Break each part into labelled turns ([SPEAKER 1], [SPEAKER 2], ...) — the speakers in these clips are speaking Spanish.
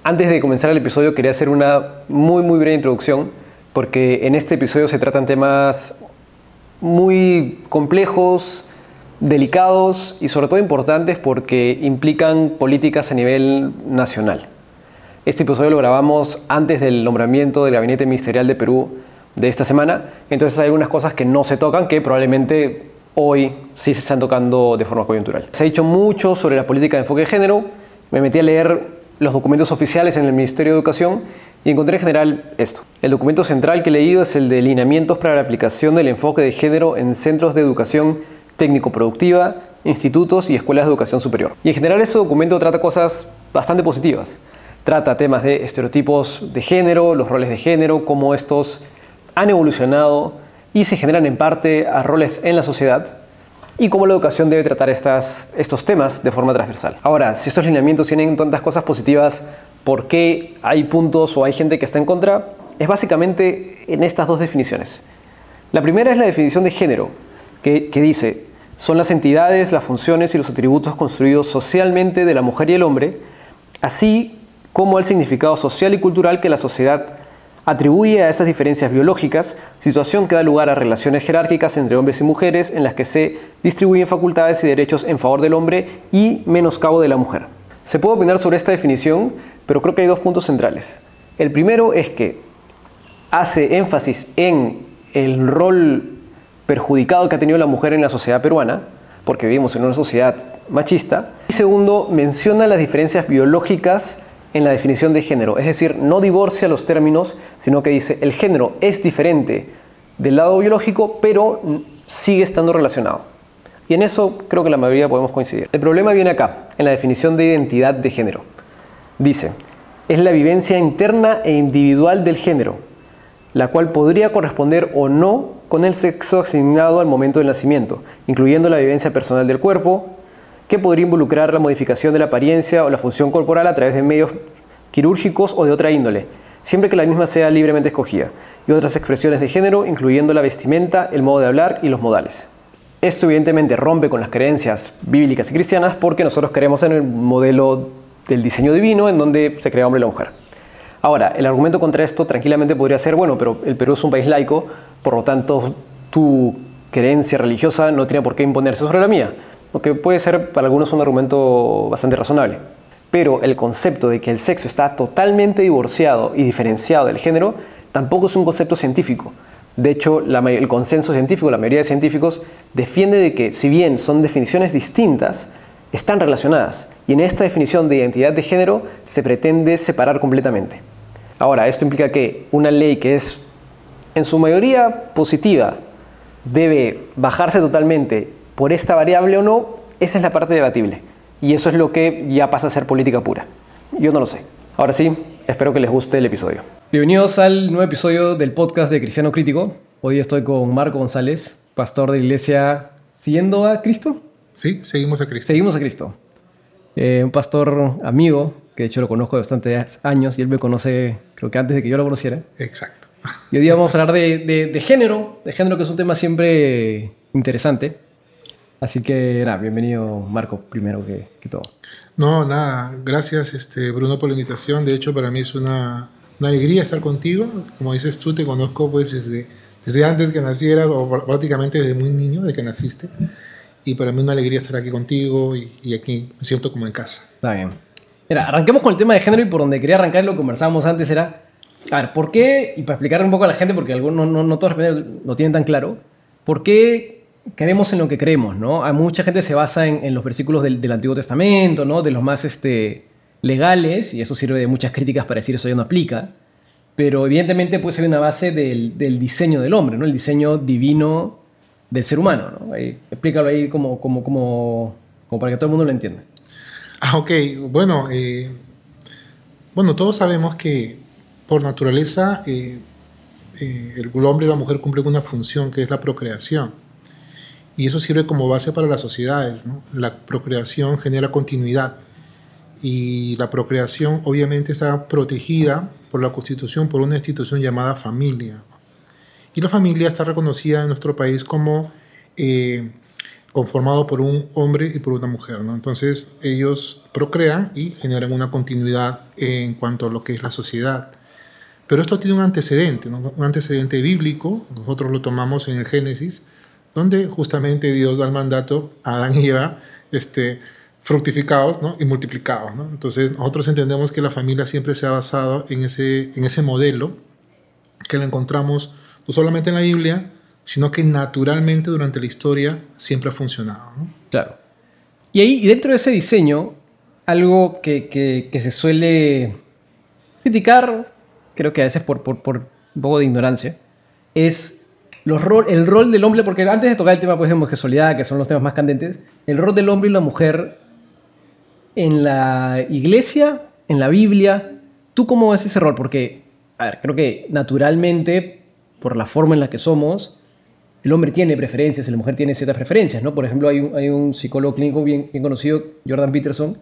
[SPEAKER 1] Antes de comenzar el episodio quería hacer una muy breve introducción, porque en este episodio se tratan temas muy complejos, delicados y sobre todo importantes porque implican políticas a nivel nacional. Este episodio lo grabamos antes del nombramiento del Gabinete Ministerial de Perú de esta semana, entonces hay algunas cosas que no se tocan que probablemente hoy sí se están tocando de forma coyuntural. Se ha dicho mucho sobre la política de enfoque de género, me metí a leer los documentos oficiales en el Ministerio de Educación y encontré en general esto. El documento central que he leído es el de lineamientos para la aplicación del enfoque de género en centros de educación técnico-productiva, institutos y escuelas de educación superior. Y en general ese documento trata cosas bastante positivas. Trata temas de estereotipos de género, los roles de género, cómo estos han evolucionado y se generan en parte a roles en la sociedad y cómo la educación debe tratar estos temas de forma transversal. Ahora, si estos lineamientos tienen tantas cosas positivas, ¿por qué hay puntos o hay gente que está en contra? Es básicamente en estas dos definiciones. La primera es la definición de género, que dice: son las entidades, las funciones y los atributos construidos socialmente de la mujer y el hombre, así como el significado social y cultural que la sociedad atribuye a esas diferencias biológicas, situación que da lugar a relaciones jerárquicas entre hombres y mujeres en las que se distribuyen facultades y derechos en favor del hombre y menoscabo de la mujer. Se puede opinar sobre esta definición, pero creo que hay dos puntos centrales. El primero es que hace énfasis en el rol perjudicado que ha tenido la mujer en la sociedad peruana, porque vivimos en una sociedad machista. Y segundo, menciona las diferencias biológicas en la definición de género, es decir, no divorcia los términos, sino que dice el género es diferente del lado biológico, pero sigue estando relacionado. Y en eso creo que la mayoría podemos coincidir. El problema viene acá, en la definición de identidad de género. Dice: es la vivencia interna e individual del género, la cual podría corresponder o no con el sexo asignado al momento del nacimiento, incluyendo la vivencia personal del cuerpo, que podría involucrar la modificación de la apariencia o la función corporal a través de medios quirúrgicos o de otra índole, siempre que la misma sea libremente escogida, y otras expresiones de género, incluyendo la vestimenta, el modo de hablar y los modales. Esto evidentemente rompe con las creencias bíblicas y cristianas porque nosotros creemos en el modelo del diseño divino en donde se crea hombre y la mujer. Ahora, el argumento contra esto tranquilamente podría ser: bueno, pero el Perú es un país laico, por lo tanto tu creencia religiosa no tiene por qué imponerse sobre la mía. Lo que puede ser para algunos un argumento bastante razonable. Pero el concepto de que el sexo está totalmente divorciado y diferenciado del género tampoco es un concepto científico. De hecho, el consenso científico, la mayoría de científicos, defiende de que, si bien son definiciones distintas, están relacionadas. Y en esta definición de identidad de género se pretende separar completamente. Ahora, esto implica que una ley que es en su mayoría positiva debe bajarse totalmente por esta variable o no. Esa es la parte debatible. Y eso es lo que ya pasa a ser política pura. Yo no lo sé. Ahora sí, espero que les guste el episodio. Bienvenidos al nuevo episodio del podcast de Cristiano Crítico. Hoy estoy con Marco González, pastor de la iglesia ¿Siguiendo a Cristo?
[SPEAKER 2] Sí, seguimos a Cristo.
[SPEAKER 1] Seguimos a Cristo. Un pastor amigo, que de hecho lo conozco de bastantes años y él me conoce, creo que antes de que yo lo conociera.
[SPEAKER 2] Exacto.
[SPEAKER 1] Y hoy día vamos a hablar de género, que es un tema siempre interesante. Así que nada, bienvenido Marco, primero que todo.
[SPEAKER 2] No, nada, gracias Bruno por la invitación. De hecho, para mí es una alegría estar contigo. Como dices tú, te conozco pues desde antes que nacieras, o prácticamente desde muy niño, de que naciste. Y para mí es una alegría estar aquí contigo y aquí me siento como en casa.
[SPEAKER 1] Está bien. Mira, arranquemos con el tema de género, y por donde quería arrancar, lo conversábamos antes, era, a ver, ¿por qué? Y para explicarle un poco a la gente, porque algunos no todos lo tienen tan claro, ¿por qué creemos en lo que creemos, ¿no? Hay mucha gente se basa en los versículos del Antiguo Testamento, ¿no? De los más legales, y eso sirve de muchas críticas para decir eso ya no aplica, pero evidentemente puede ser una base del diseño del hombre, ¿no? El diseño divino del ser humano, ¿no? Explícalo ahí como para que todo el mundo lo entienda.
[SPEAKER 2] Ok. Bueno, todos sabemos que por naturaleza el hombre y la mujer cumplen una función que es la procreación. Y eso sirve como base para las sociedades, ¿no? La procreación genera continuidad. Y la procreación obviamente está protegida por la Constitución, por una institución llamada familia. Y la familia está reconocida en nuestro país como conformado por un hombre y por una mujer, ¿no? Entonces ellos procrean y generan una continuidad en cuanto a lo que es la sociedad. Pero esto tiene un antecedente, ¿no? Un antecedente bíblico. Nosotros lo tomamos en el Génesis, donde justamente Dios da el mandato a Adán y Eva, fructificados, ¿no? Y multiplicados, ¿no? Entonces nosotros entendemos que la familia siempre se ha basado en ese modelo que lo encontramos no solamente en la Biblia, sino que naturalmente durante la historia siempre ha funcionado, ¿no?
[SPEAKER 1] Claro. Y dentro de ese diseño, algo que se suele criticar, creo que a veces por un poco de ignorancia, es el rol del hombre, porque antes de tocar el tema pues, de homosexualidad, que son los temas más candentes, el rol del hombre y la mujer en la iglesia, en la Biblia, ¿tú cómo ves ese rol? Porque, a ver, creo que naturalmente, por la forma en la que somos, el hombre tiene preferencias y la mujer tiene ciertas preferencias, ¿no? Por ejemplo, hay un psicólogo clínico bien conocido, Jordan Peterson,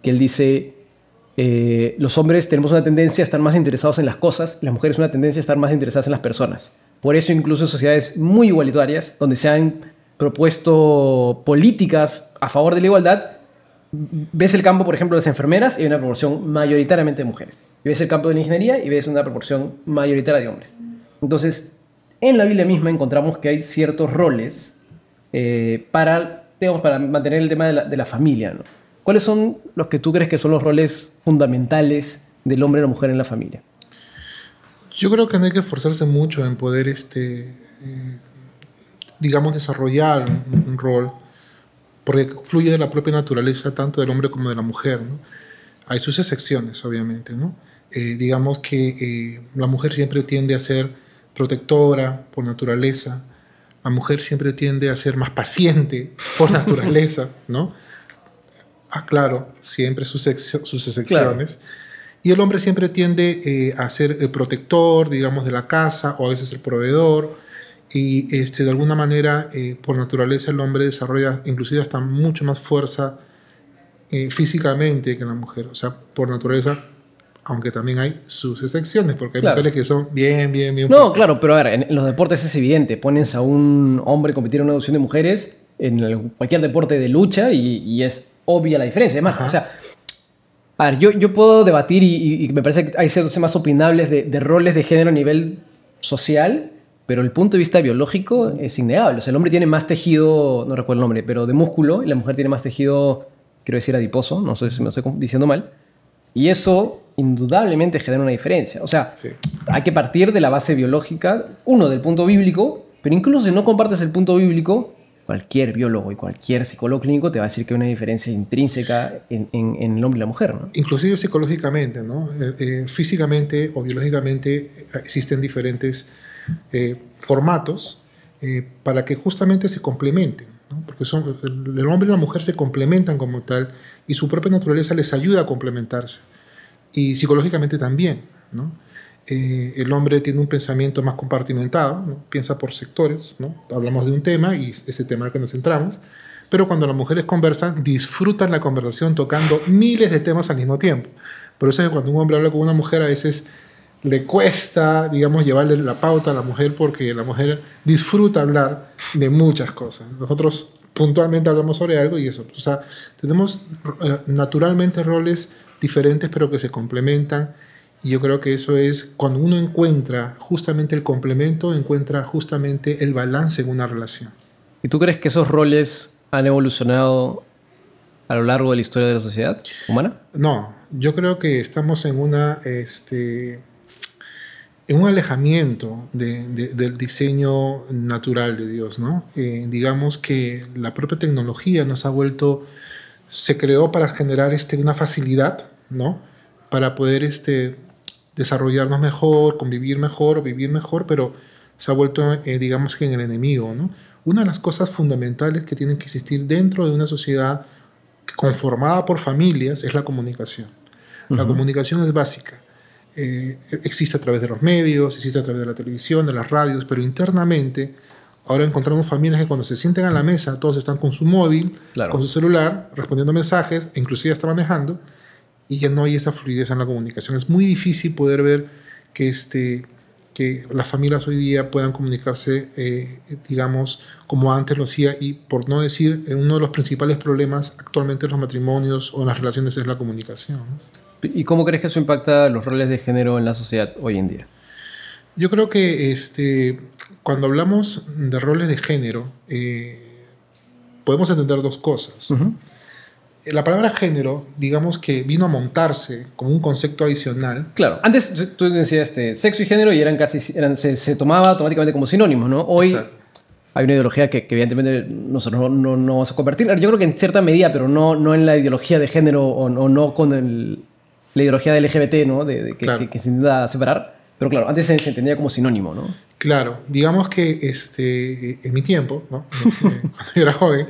[SPEAKER 1] que él dice, los hombres tenemos una tendencia a estar más interesados en las cosas, las mujeres una tendencia a estar más interesadas en las personas. Por eso incluso en sociedades muy igualitarias, donde se han propuesto políticas a favor de la igualdad, ves el campo, por ejemplo, de las enfermeras y hay una proporción mayoritariamente de mujeres. Y ves el campo de la ingeniería y ves una proporción mayoritaria de hombres. Entonces, en la Biblia misma encontramos que hay ciertos roles para mantener el tema de la familia, ¿no? ¿Cuáles son los que tú crees que son los roles fundamentales del hombre y la mujer en la familia?
[SPEAKER 2] Yo creo que no hay que esforzarse mucho en poder, digamos, desarrollar un rol, porque fluye de la propia naturaleza tanto del hombre como de la mujer, ¿no? Hay sus excepciones, obviamente, ¿no? Digamos que la mujer siempre tiende a ser protectora por naturaleza, la mujer siempre tiende a ser más paciente por naturaleza, ¿no? Claro, siempre sus excepciones. Claro. Y el hombre siempre tiende a ser el protector, digamos, de la casa, o a veces el proveedor, y de alguna manera, por naturaleza, el hombre desarrolla inclusive hasta mucho más fuerza físicamente que la mujer, o sea, por naturaleza, aunque también hay sus excepciones, porque hay mujeres que son bien
[SPEAKER 1] No,
[SPEAKER 2] fuertes.
[SPEAKER 1] claro, pero a ver, en los deportes es evidente. Pones a un hombre a competir en una edición de mujeres en cualquier deporte de lucha y es obvia la diferencia. Además, o sea, a ver, yo puedo debatir y me parece que hay ciertos temas opinables de roles de género a nivel social, pero el punto de vista biológico es innegable. O sea, el hombre tiene más tejido, no recuerdo el nombre, pero de músculo, y la mujer tiene más tejido, quiero decir, adiposo, no sé si me estoy diciendo mal. Y eso indudablemente genera una diferencia. O sea, sí, hay que partir de la base biológica, del punto bíblico, pero incluso si no compartes el punto bíblico, cualquier biólogo y cualquier psicólogo clínico te va a decir que hay una diferencia intrínseca en el hombre y la mujer, ¿no?
[SPEAKER 2] Inclusive psicológicamente, ¿no? Físicamente o biológicamente existen diferentes formatos para que justamente se complementen, ¿no? Porque el hombre y la mujer se complementan como tal y su propia naturaleza les ayuda a complementarse. Y psicológicamente también, ¿no? El hombre tiene un pensamiento más compartimentado, ¿no? Piensa por sectores, ¿no? Hablamos de un tema y ese tema al que nos centramos, pero cuando las mujeres conversan, disfrutan la conversación tocando miles de temas al mismo tiempo. Por eso es que cuando un hombre habla con una mujer, a veces le cuesta, digamos, llevarle la pauta a la mujer, porque la mujer disfruta hablar de muchas cosas. Nosotros puntualmente hablamos sobre algo y eso. O sea, tenemos naturalmente roles diferentes, pero que se complementan. Y yo creo que eso es cuando uno encuentra justamente el complemento, encuentra justamente el balance en una relación.
[SPEAKER 1] ¿Y tú crees que esos roles han evolucionado a lo largo de la historia de la sociedad humana?
[SPEAKER 2] No, yo creo que estamos en en un alejamiento del diseño natural de Dios, ¿no? Digamos que la propia tecnología se creó para generar una facilidad, ¿no? Para poder desarrollarnos mejor, convivir mejor o vivir mejor, pero se ha vuelto, digamos que en el enemigo, ¿no? Una de las cosas fundamentales que tienen que existir dentro de una sociedad conformada por familias es la comunicación. La comunicación es básica. Existe a través de los medios, existe a través de la televisión, de las radios, pero internamente ahora encontramos familias que cuando se sienten a la mesa todos están con su móvil, claro, con su celular, respondiendo mensajes, inclusive hasta manejando, y ya no hay esa fluidez en la comunicación. Es muy difícil poder ver que que las familias hoy día puedan comunicarse, digamos, como antes lo hacía, y por no decir, uno de los principales problemas actualmente en los matrimonios o en las relaciones es la comunicación, ¿no?
[SPEAKER 1] ¿Y cómo crees que eso impacta los roles de género en la sociedad hoy en día?
[SPEAKER 2] Yo creo que cuando hablamos de roles de género, podemos entender dos cosas.
[SPEAKER 1] Uh-huh.
[SPEAKER 2] La palabra género, digamos que vino a montarse como un concepto adicional.
[SPEAKER 1] Claro, antes tú decías sexo y género y se tomaba automáticamente como sinónimos, ¿no? Hoy
[SPEAKER 2] Exacto.
[SPEAKER 1] hay una ideología que evidentemente nosotros no vamos a convertir. Yo creo que en cierta medida, pero no en la ideología de género o no con la ideología de LGBT, ¿no?
[SPEAKER 2] Claro.
[SPEAKER 1] Que se intenta separar. Pero claro, antes se entendía como sinónimo, ¿no?
[SPEAKER 2] Claro, digamos que en mi tiempo, ¿no? Cuando yo era joven,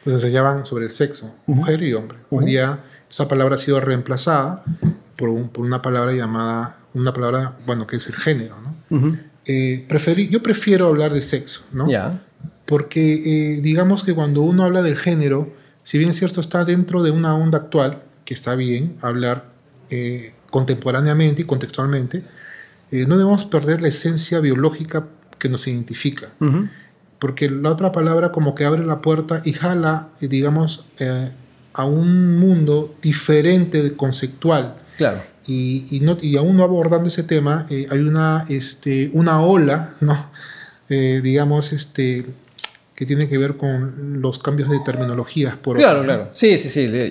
[SPEAKER 2] pues enseñaban sobre el sexo, mujer y hombre. Hoy día esa palabra ha sido reemplazada por una palabra llamada, bueno, que es el género, ¿no?
[SPEAKER 1] Uh-huh.
[SPEAKER 2] Yo prefiero hablar de sexo, ¿no?
[SPEAKER 1] Ya.
[SPEAKER 2] Porque digamos que cuando uno habla del género, si bien es cierto está dentro de una onda actual, que está bien hablar contemporáneamente y contextualmente, no debemos perder la esencia biológica que nos identifica.
[SPEAKER 1] Uh-huh.
[SPEAKER 2] Porque la otra palabra como que abre la puerta y jala, digamos, a un mundo diferente, conceptual.
[SPEAKER 1] Claro.
[SPEAKER 2] Y aún no abordando ese tema, hay una ola, ¿no? Digamos, que tiene que ver con los cambios de terminologías.
[SPEAKER 1] Claro. Sí.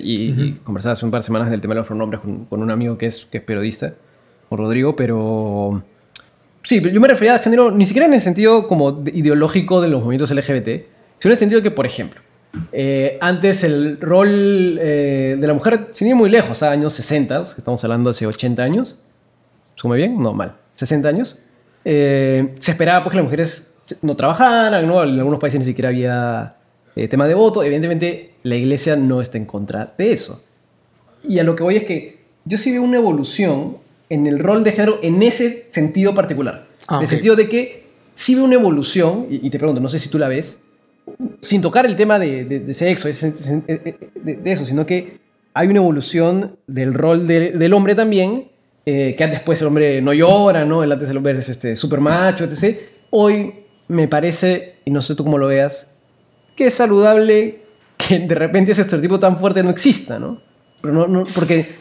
[SPEAKER 1] Y
[SPEAKER 2] Uh-huh.
[SPEAKER 1] conversaba hace un par de semanas del tema de los pronombres con un amigo que es periodista, con Rodrigo, pero... Sí, pero yo me refería a género ni siquiera en el sentido como ideológico de los movimientos LGBT, sino en el sentido que, por ejemplo, antes el rol de la mujer, sin ir muy lejos, a años 60, que estamos hablando de hace 80 años, ¿sume bien? No, mal, 60 años, se esperaba pues, que las mujeres no trabajaran, ¿no? En algunos países ni siquiera había tema de voto. Evidentemente, la iglesia no está en contra de eso. Y a lo que voy es que yo sí veo una evolución en el rol de género en ese sentido particular. En el sentido de que sí veo una evolución, y te pregunto, no sé si tú la ves, sin tocar el tema de sexo, de eso, sino que hay una evolución del rol del hombre también, que antes pues el hombre no llora, ¿no? Antes el hombre es súper macho, etc. Hoy me parece, y no sé tú cómo lo veas, que es saludable que de repente ese estereotipo tan fuerte no exista, ¿no? Pero no porque...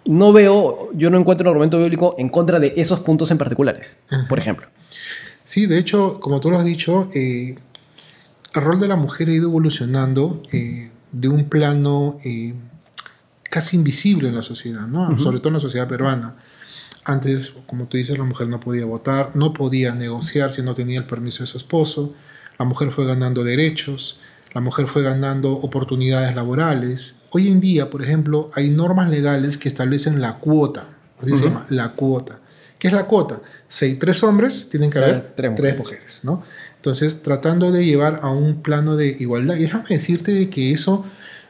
[SPEAKER 1] yo no encuentro un argumento bíblico en contra de esos puntos en particulares, por ejemplo.
[SPEAKER 2] Sí, de hecho, como tú lo has dicho, el rol de la mujer ha ido evolucionando de un plano casi invisible en la sociedad, ¿no? Uh-huh. Sobre todo en la sociedad peruana. Antes, como tú dices, la mujer no podía votar, no podía negociar si no tenía el permiso de su esposo. La mujer fue ganando derechos, la mujer fue ganando oportunidades laborales. Hoy en día, por ejemplo, hay normas legales que establecen la cuota. Así se llama, la cuota. ¿Qué es la cuota? Si hay 3 hombres, tienen que haber 3 mujeres, ¿no? Entonces, tratando de llevar a un plano de igualdad. Y déjame decirte de que eso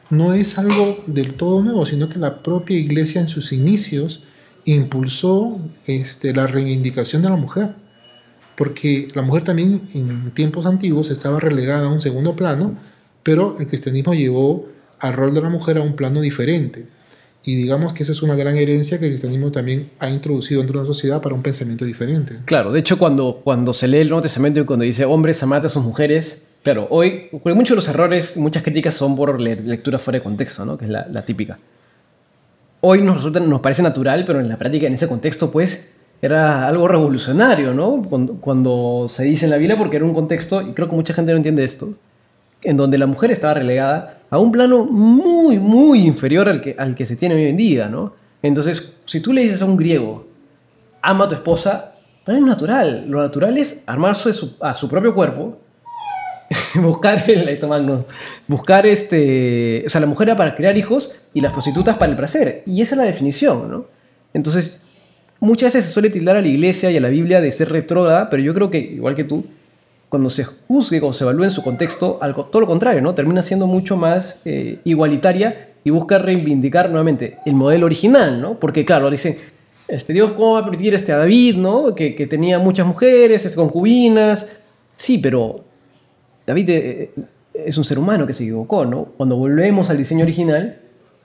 [SPEAKER 2] no es algo del todo nuevo, sino que la propia iglesia en sus inicios impulsó la reivindicación de la mujer. Porque la mujer también en tiempos antiguos estaba relegada a un segundo plano, pero el cristianismo llevó al rol de la mujer a un plano diferente. Y digamos que esa es una gran herencia que el cristianismo también ha introducido dentro de una sociedad para un pensamiento diferente.
[SPEAKER 1] Claro, de hecho cuando se lee el Nuevo Testamento y cuando dice hombres amad a sus mujeres, claro, hoy muchos de los errores, muchas críticas son por lectura fuera de contexto, ¿no? Que es la típica. Hoy nos parece natural, pero en la práctica, en ese contexto, pues, era algo revolucionario, ¿no? Cuando se dice en la Biblia, porque era un contexto, y creo que mucha gente no entiende esto, en donde la mujer estaba relegada a un plano muy, muy inferior al que se tiene hoy en día, ¿no? Entonces, si tú le dices a un griego, ama a tu esposa, no es natural. Lo natural es armarse a su propio cuerpo, buscar o sea, la mujer era para crear hijos y las prostitutas para el placer. Y esa es la definición, ¿no? Entonces, muchas veces se suele tildar a la iglesia y a la Biblia de ser retrógrada, pero yo creo que, igual que tú, cuando se juzgue, cuando se evalúe en su contexto, todo lo contrario, ¿no? Termina siendo mucho más igualitaria y busca reivindicar nuevamente el modelo original, ¿no? Porque, claro, dicen, Dios, ¿cómo va a permitir a David, ¿no? Que tenía muchas mujeres, concubinas. Sí, pero David es un ser humano que se equivocó, ¿no? Cuando volvemos al diseño original,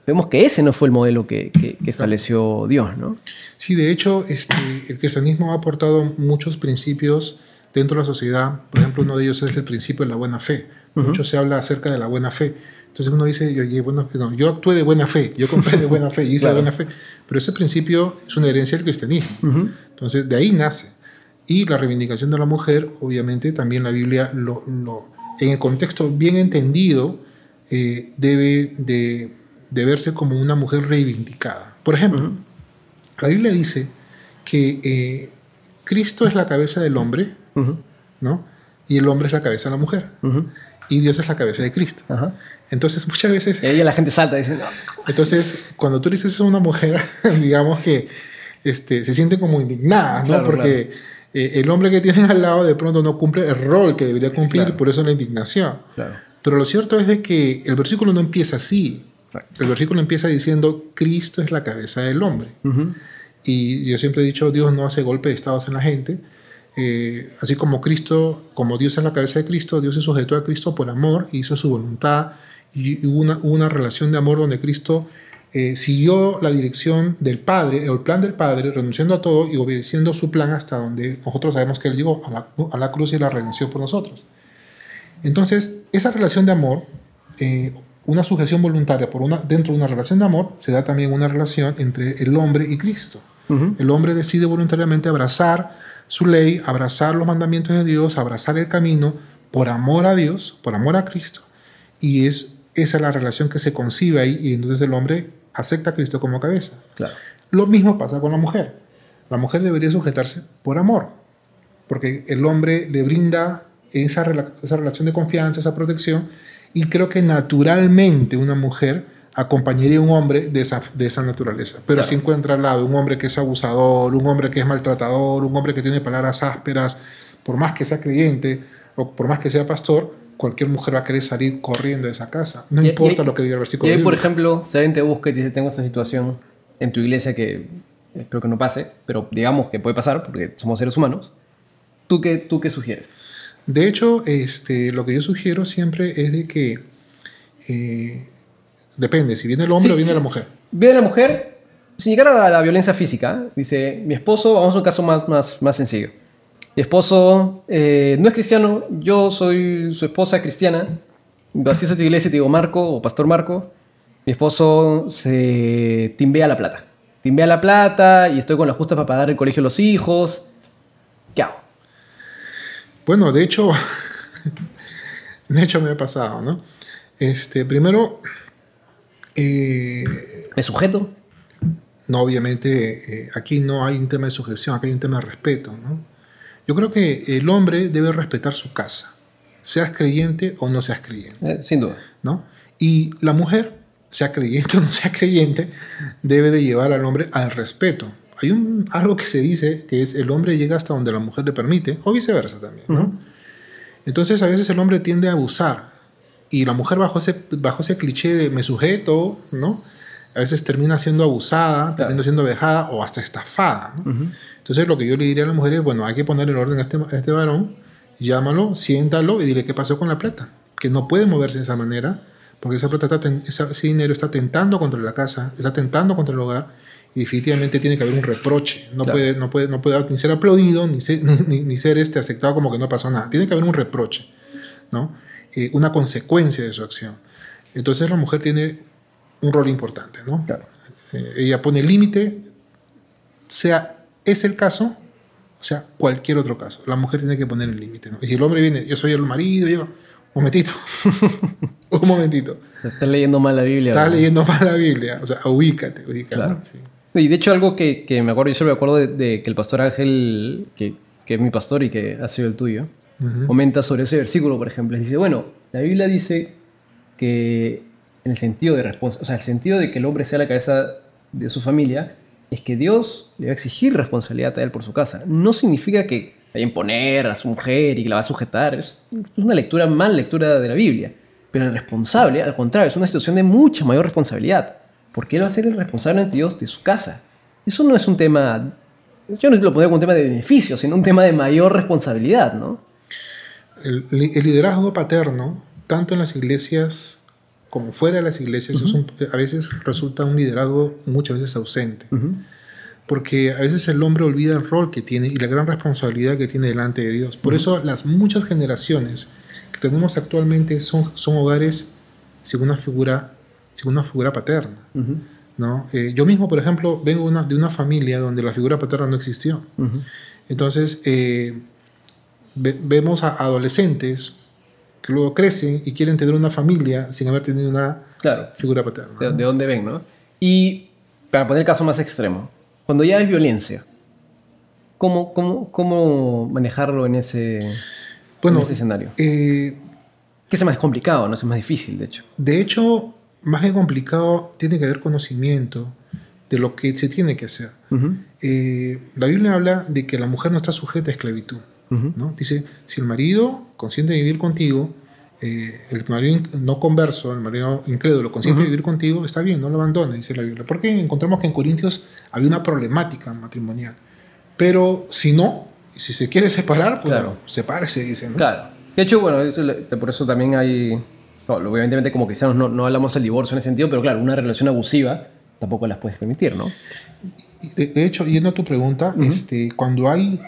[SPEAKER 1] vemos que ese no fue el modelo que estableció Dios, ¿no?
[SPEAKER 2] Sí, de hecho, el cristianismo ha aportado muchos principios dentro de la sociedad. Por ejemplo, uno de ellos es el principio de la buena fe. Mucho se habla acerca de la buena fe. Entonces uno dice, yo actué de buena fe, yo compré de buena fe, yo hice de buena fe. Pero ese principio es una herencia del cristianismo. Entonces, de ahí nace. Y la reivindicación de la mujer, obviamente, también la Biblia, en el contexto bien entendido, debe de verse como una mujer reivindicada. Por ejemplo, la Biblia dice que Cristo es la cabeza del hombre, ¿no? Y el hombre es la cabeza de la mujer. Y Dios es la cabeza de Cristo. Entonces, muchas veces...
[SPEAKER 1] Y ahí la gente salta y dice, no.
[SPEAKER 2] Entonces, cuando tú dices eso a una mujer, digamos que se siente como indignada, ¿no?
[SPEAKER 1] Claro,
[SPEAKER 2] porque el hombre que tienen al lado de pronto no cumple el rol que debería cumplir,
[SPEAKER 1] claro.
[SPEAKER 2] Y por eso la indignación.
[SPEAKER 1] Claro.
[SPEAKER 2] Pero lo cierto es de que el versículo no empieza así.
[SPEAKER 1] Exacto.
[SPEAKER 2] El versículo empieza diciendo, Cristo es la cabeza del hombre. Y yo siempre he dicho, Dios no hace golpe de estados en la gente. Así como como Dios es la cabeza de Cristo, Dios se sujetó a Cristo por amor y hizo su voluntad. Y hubo una relación de amor donde Cristo siguió la dirección del Padre, o el plan del Padre, renunciando a todo y obedeciendo su plan hasta donde nosotros sabemos que Él llegó, a la cruz y la redención por nosotros. Entonces, esa relación de amor, una sujeción voluntaria dentro de una relación de amor, se da también una relación entre el hombre y Cristo. El hombre decide voluntariamente abrazar su ley, abrazar los mandamientos de Dios, abrazar el camino por amor a Dios, por amor a Cristo. Y esa es la relación que se concibe ahí, y entonces el hombre acepta a Cristo como cabeza.
[SPEAKER 1] Claro.
[SPEAKER 2] Lo mismo pasa con la mujer. La mujer debería sujetarse por amor, porque el hombre le brinda esa relación de confianza, esa protección, y creo que naturalmente una mujer acompañaría a un hombre de esa naturaleza. Pero
[SPEAKER 1] claro.
[SPEAKER 2] si encuentra al lado un hombre que es abusador, un hombre que es maltratador, un hombre que tiene palabras ásperas, por más que sea creyente o por más que sea pastor, cualquier mujer va a querer salir corriendo de esa casa. No importa lo que diga el versículo.
[SPEAKER 1] Y ahí, por ejemplo, si alguien te busca y te dice, tengo esta situación en tu iglesia que espero que no pase, pero digamos que puede pasar porque somos seres humanos, ¿tú qué sugieres?
[SPEAKER 2] De hecho, lo que yo sugiero siempre es de que depende, si viene el hombre o viene la mujer.
[SPEAKER 1] Viene la mujer, sin llegar a la violencia física, dice, mi esposo, vamos a un caso más sencillo. Mi esposo no es cristiano, yo soy su esposa cristiana, asisto a tu iglesia y te digo Marco o Pastor Marco, mi esposo se timbea la plata. Timbea la plata y estoy con la justa para pagar el colegio de los hijos. ¿Qué hago?
[SPEAKER 2] Bueno, de hecho me ha pasado, ¿no? Primero...
[SPEAKER 1] ¿Me sujeto?
[SPEAKER 2] No, obviamente, aquí no hay un tema de sujeción, aquí hay un tema de respeto, ¿no? Yo creo que el hombre debe respetar su casa, seas creyente o no seas creyente.
[SPEAKER 1] Sin duda.
[SPEAKER 2] ¿No? Y la mujer, sea creyente o no sea creyente, debe de llevar al hombre al respeto. Hay algo que se dice que es el hombre llega hasta donde la mujer le permite, o viceversa también, ¿no? Entonces, a veces el hombre tiende a abusar. Y la mujer bajo ese cliché de me sujeto, ¿no? A veces termina siendo abusada, termina siendo vejada o hasta estafada, ¿no? Entonces lo que yo le diría a la mujer es, bueno, hay que poner el orden a este varón, llámalo, siéntalo y dile qué pasó con la plata. Que no puede moverse de esa manera, porque esa plata ese dinero está atentando contra la casa, está atentando contra el hogar, y definitivamente tiene que haber un reproche. No puede ni ser aplaudido, ni ser aceptado como que no pasó nada. Tiene que haber un reproche, ¿no? Una consecuencia de su acción. Entonces la mujer tiene un rol importante, ¿no? Claro. Ella pone el límite, sea ese el caso, o sea cualquier otro caso. La mujer tiene que poner el límite, ¿no? Y si el hombre viene, yo soy el marido, un momentito, un momentito.
[SPEAKER 1] Estás leyendo mal la Biblia.
[SPEAKER 2] Estás leyendo mal la Biblia, o sea, ubícate.
[SPEAKER 1] Claro.
[SPEAKER 2] ¿No? Sí.
[SPEAKER 1] Y de hecho algo que me acuerdo, yo solo me acuerdo de que el pastor Ángel, que es mi pastor y que ha sido el tuyo, comenta sobre ese versículo, por ejemplo. Dice, bueno, la Biblia dice que en el sentido de el sentido de que el hombre sea la cabeza de su familia, es que Dios le va a exigir responsabilidad a él por su casa. No significa que vaya a imponer a su mujer y que la va a sujetar. Es una mal lectura de la Biblia. Pero el responsable, al contrario, es una situación de mucha mayor responsabilidad. Porque él va a ser el responsable ante Dios de su casa. Eso no es un tema... Yo no lo pondría como un tema de beneficio, sino un tema de mayor responsabilidad, ¿no?
[SPEAKER 2] El liderazgo paterno, tanto en las iglesias como fuera de las iglesias, a veces resulta un liderazgo muchas veces ausente. Porque a veces el hombre olvida el rol que tiene y la gran responsabilidad que tiene delante de Dios. Por eso las muchas generaciones que tenemos actualmente son hogares sin una figura paterna. ¿No? Yo mismo, por ejemplo, vengo de una familia donde la figura paterna no existió. Entonces, vemos a adolescentes que luego crecen y quieren tener una familia sin haber tenido una figura paterna. ¿No?
[SPEAKER 1] ¿De dónde ven, no? Y para poner el caso más extremo, cuando ya es violencia, ¿cómo manejarlo en ese escenario? ¿Qué es más complicado, no es más difícil, de hecho?
[SPEAKER 2] De hecho, más que complicado, tiene que haber conocimiento de lo que se tiene que hacer. La Biblia habla de que la mujer no está sujeta a esclavitud. ¿No? Dice, si el marido consiente de vivir contigo, el marido no converso, el marido incrédulo consiente de vivir contigo, está bien, no lo abandona, dice la Biblia. Porque encontramos que en Corintios había una problemática matrimonial. Pero si no, si se quiere separar, pues sepárese, dice, ¿no?
[SPEAKER 1] Claro. De hecho, bueno, por eso también hay... Obviamente como cristianos no hablamos del divorcio en ese sentido, pero claro, una relación abusiva tampoco las puedes permitir, ¿no?
[SPEAKER 2] De hecho, yendo a tu pregunta, cuando hay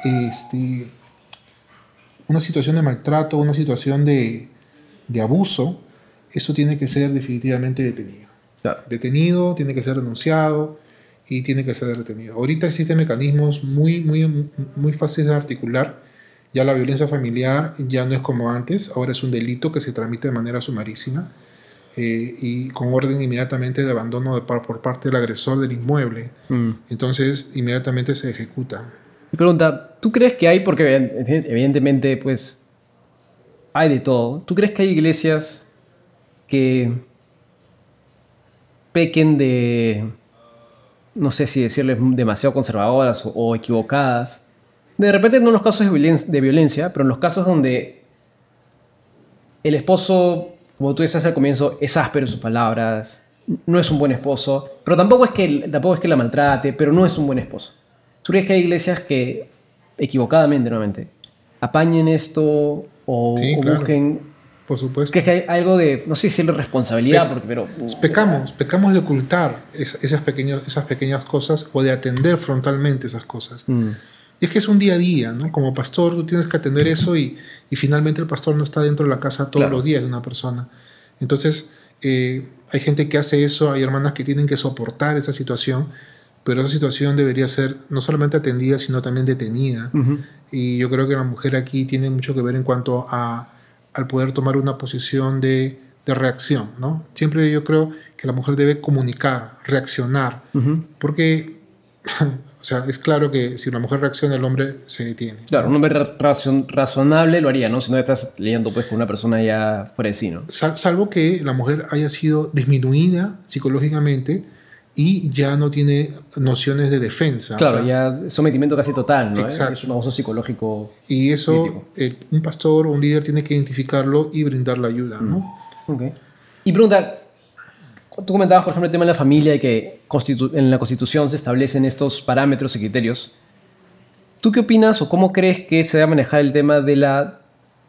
[SPEAKER 2] una situación de maltrato, una situación de abuso, eso tiene que ser definitivamente detenido.
[SPEAKER 1] Claro.
[SPEAKER 2] Detenido, tiene que ser denunciado y tiene que ser detenido. Ahorita existen mecanismos muy fáciles de articular. Ya la violencia familiar ya no es como antes, ahora es un delito que se tramita de manera sumarísima y con orden inmediatamente de abandono por parte del agresor del inmueble. Entonces, inmediatamente se ejecuta.
[SPEAKER 1] Mi pregunta, ¿tú crees que hay, porque evidentemente pues hay de todo, ¿tú crees que hay iglesias que pequen de, no sé si decirles demasiado conservadoras o equivocadas? De repente no en los casos de violencia, pero en los casos donde el esposo, como tú decías al comienzo, es áspero en sus palabras, no es un buen esposo, pero tampoco es que la maltrate, pero no es un buen esposo. ¿Tú crees que hay iglesias que, equivocadamente nuevamente, apañen esto o busquen...
[SPEAKER 2] Por supuesto.
[SPEAKER 1] ¿Crees que hay algo de, no sé si decirle responsabilidad?
[SPEAKER 2] Pecamos de ocultar esas pequeñas cosas o de atender frontalmente esas cosas. Y es que es un día a día, ¿no? Como pastor tú tienes que atender eso y finalmente el pastor no está dentro de la casa todos los días de una persona. Entonces, hay gente que hace eso, hay hermanas que tienen que soportar esa situación, pero esa situación debería ser no solamente atendida, sino también detenida. Y yo creo que la mujer aquí tiene mucho que ver en cuanto al poder tomar una posición de reacción, ¿no? Siempre yo creo que la mujer debe comunicar, reaccionar, porque... O sea, es claro que si una mujer reacciona, el hombre se detiene.
[SPEAKER 1] Claro, un hombre razonable lo haría, ¿no? Si no estás leyendo pues con una persona ya fuera de sí, ¿no?
[SPEAKER 2] Salvo que la mujer haya sido disminuida psicológicamente y ya no tiene nociones de defensa.
[SPEAKER 1] Claro, o sea, ya sometimiento casi total, ¿no?
[SPEAKER 2] Exacto.
[SPEAKER 1] Es un abuso psicológico.
[SPEAKER 2] Y eso un pastor o un líder tiene que identificarlo y brindar la ayuda, ¿no?
[SPEAKER 1] Okay. Y pregunta... Tú comentabas, por ejemplo, el tema de la familia y que en la Constitución se establecen estos parámetros y criterios. ¿Tú qué opinas o cómo crees que se va a manejar el tema de la,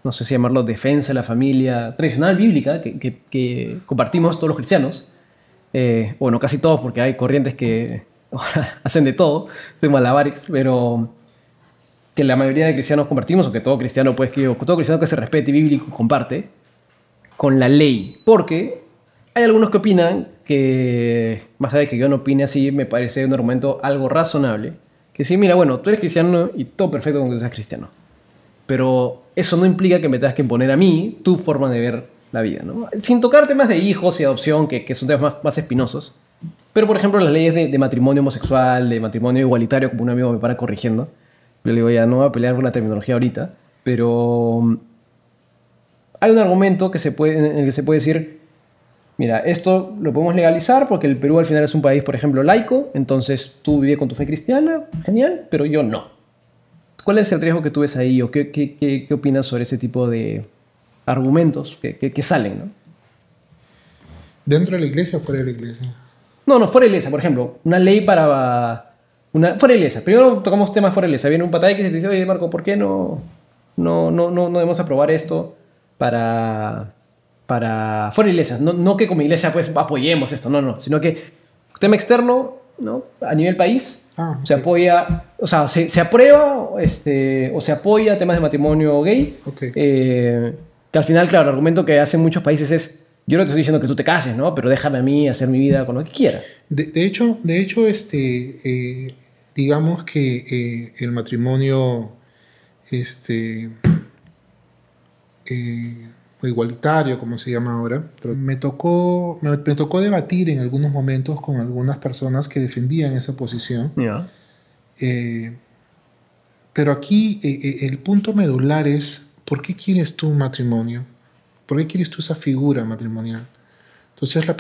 [SPEAKER 1] no sé si llamarlo, defensa de la familia tradicional, bíblica, que compartimos todos los cristianos? Bueno, casi todos, porque hay corrientes que hacen de todo, hacen malabares, pero que la mayoría de cristianos compartimos, o que todo cristiano, pues, todo cristiano que se respete bíblico comparte, con la ley. Porque... hay algunos que opinan que, más allá de que yo no opine así, me parece un argumento algo razonable. Que sí, mira, bueno, tú eres cristiano y todo perfecto con que seas cristiano. Pero eso no implica que me tengas que imponer a mí tu forma de ver la vida, ¿no? Sin tocar temas de hijos y adopción, que son temas más espinosos. Pero, por ejemplo, las leyes de matrimonio homosexual, de matrimonio igualitario, como un amigo me para corrigiendo. Yo le digo, ya no voy a pelear por la terminología ahorita, pero hay un argumento en el que se puede decir... Mira, esto lo podemos legalizar porque el Perú al final es un país, por ejemplo, laico, entonces tú vives con tu fe cristiana, genial, pero yo no. ¿Cuál es el riesgo que tú ves ahí o qué opinas sobre ese tipo de argumentos que salen, ¿no?
[SPEAKER 2] ¿Dentro de la iglesia o fuera de la iglesia?
[SPEAKER 1] No, fuera de la iglesia, por ejemplo, una ley para... fuera de la iglesia, primero tocamos temas fuera de la iglesia. Viene un patay que se te dice, oye, Marco, ¿por qué no debemos aprobar esto para fuera de iglesias. No que como iglesia pues apoyemos esto, no, sino que tema externo, ¿no? A nivel país, se apoya, o sea, se aprueba o se apoya temas de matrimonio gay, que al final, claro, el argumento que hacen muchos países es, yo no te estoy diciendo que tú te cases, ¿no? Pero déjame a mí hacer mi vida con lo que quiera.
[SPEAKER 2] De hecho, digamos que el matrimonio igualitario, como se llama ahora, pero me tocó debatir en algunos momentos con algunas personas que defendían esa posición.
[SPEAKER 1] Yeah.
[SPEAKER 2] Pero aquí el punto medular es, ¿por qué quieres tú un matrimonio? ¿Por qué quieres tú esa figura matrimonial? Entonces la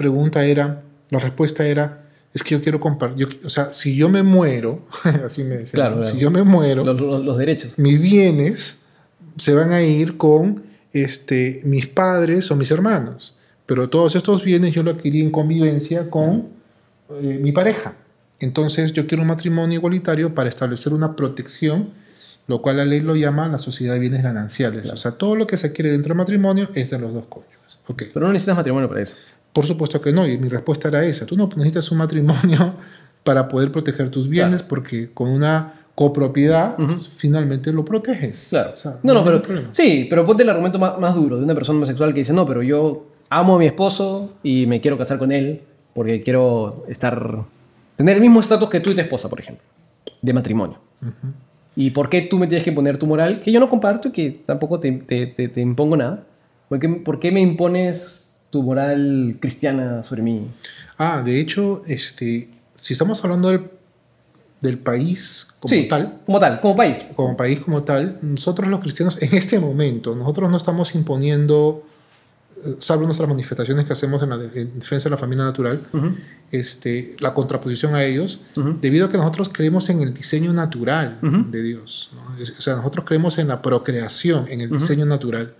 [SPEAKER 2] respuesta era, es que yo quiero compartir, o sea, si yo me muero, así me decían,
[SPEAKER 1] claro.
[SPEAKER 2] Si yo me muero,
[SPEAKER 1] los derechos,
[SPEAKER 2] mis bienes se van a ir con mis padres o mis hermanos, pero todos estos bienes yo los adquirí en convivencia con mi pareja. Entonces yo quiero un matrimonio igualitario para establecer una protección, lo cual la ley lo llama la sociedad de bienes gananciales. Claro. O sea, todo lo que se adquiere dentro del matrimonio es de los dos cónyuges. Okay.
[SPEAKER 1] Pero no necesitas matrimonio para eso.
[SPEAKER 2] Por supuesto que no, y mi respuesta era esa. Tú no necesitas un matrimonio para poder proteger tus bienes, claro, porque con una copropiedad finalmente lo proteges.
[SPEAKER 1] Claro. O sea, pero sí, pero ponte el argumento más duro de una persona homosexual que dice, no, pero yo amo a mi esposo y me quiero casar con él porque quiero tener el mismo estatus que tú y tu esposa, por ejemplo, de matrimonio. ¿Y por qué tú me tienes que imponer tu moral? Que yo no comparto y que tampoco te impongo nada. ¿Por qué me impones tu moral cristiana sobre mí?
[SPEAKER 2] De hecho, si estamos hablando del país
[SPEAKER 1] como país.
[SPEAKER 2] Como país como tal, nosotros los cristianos en este momento, nosotros no estamos imponiendo, salvo nuestras manifestaciones que hacemos en defensa de la familia natural, la contraposición a ellos, debido a que nosotros creemos en el diseño natural de Dios, ¿no? O sea, nosotros creemos en la procreación, en el diseño natural,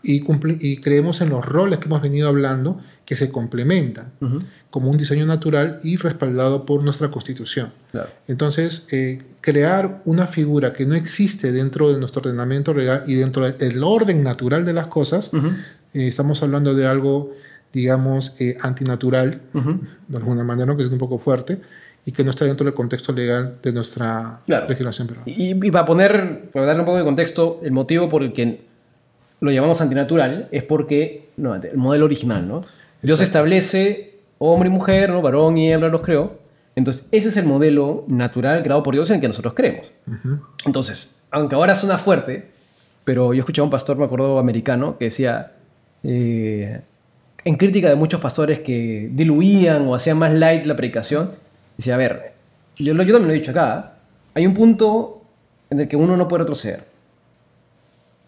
[SPEAKER 2] y creemos en los roles que hemos venido hablando que se complementan como un diseño natural y respaldado por nuestra Constitución.
[SPEAKER 1] Claro.
[SPEAKER 2] Entonces, crear una figura que no existe dentro de nuestro ordenamiento legal y dentro del orden natural de las cosas, estamos hablando de algo, digamos, antinatural, de alguna manera, ¿no? Que es un poco fuerte, y que no está dentro del contexto legal de nuestra legislación peruana.
[SPEAKER 1] Y para darle un poco de contexto, el motivo por el que lo llamamos antinatural es porque, el modelo original, ¿no? Dios establece hombre y mujer, ¿no? Varón y hembra los creó. Entonces, ese es el modelo natural creado por Dios en el que nosotros creemos. Entonces, aunque ahora suena fuerte, pero yo escuchaba a un pastor, me acuerdo, americano, que decía, en crítica de muchos pastores que diluían o hacían más light la predicación, decía, a ver, yo también lo he dicho acá, hay un punto en el que uno no puede retroceder.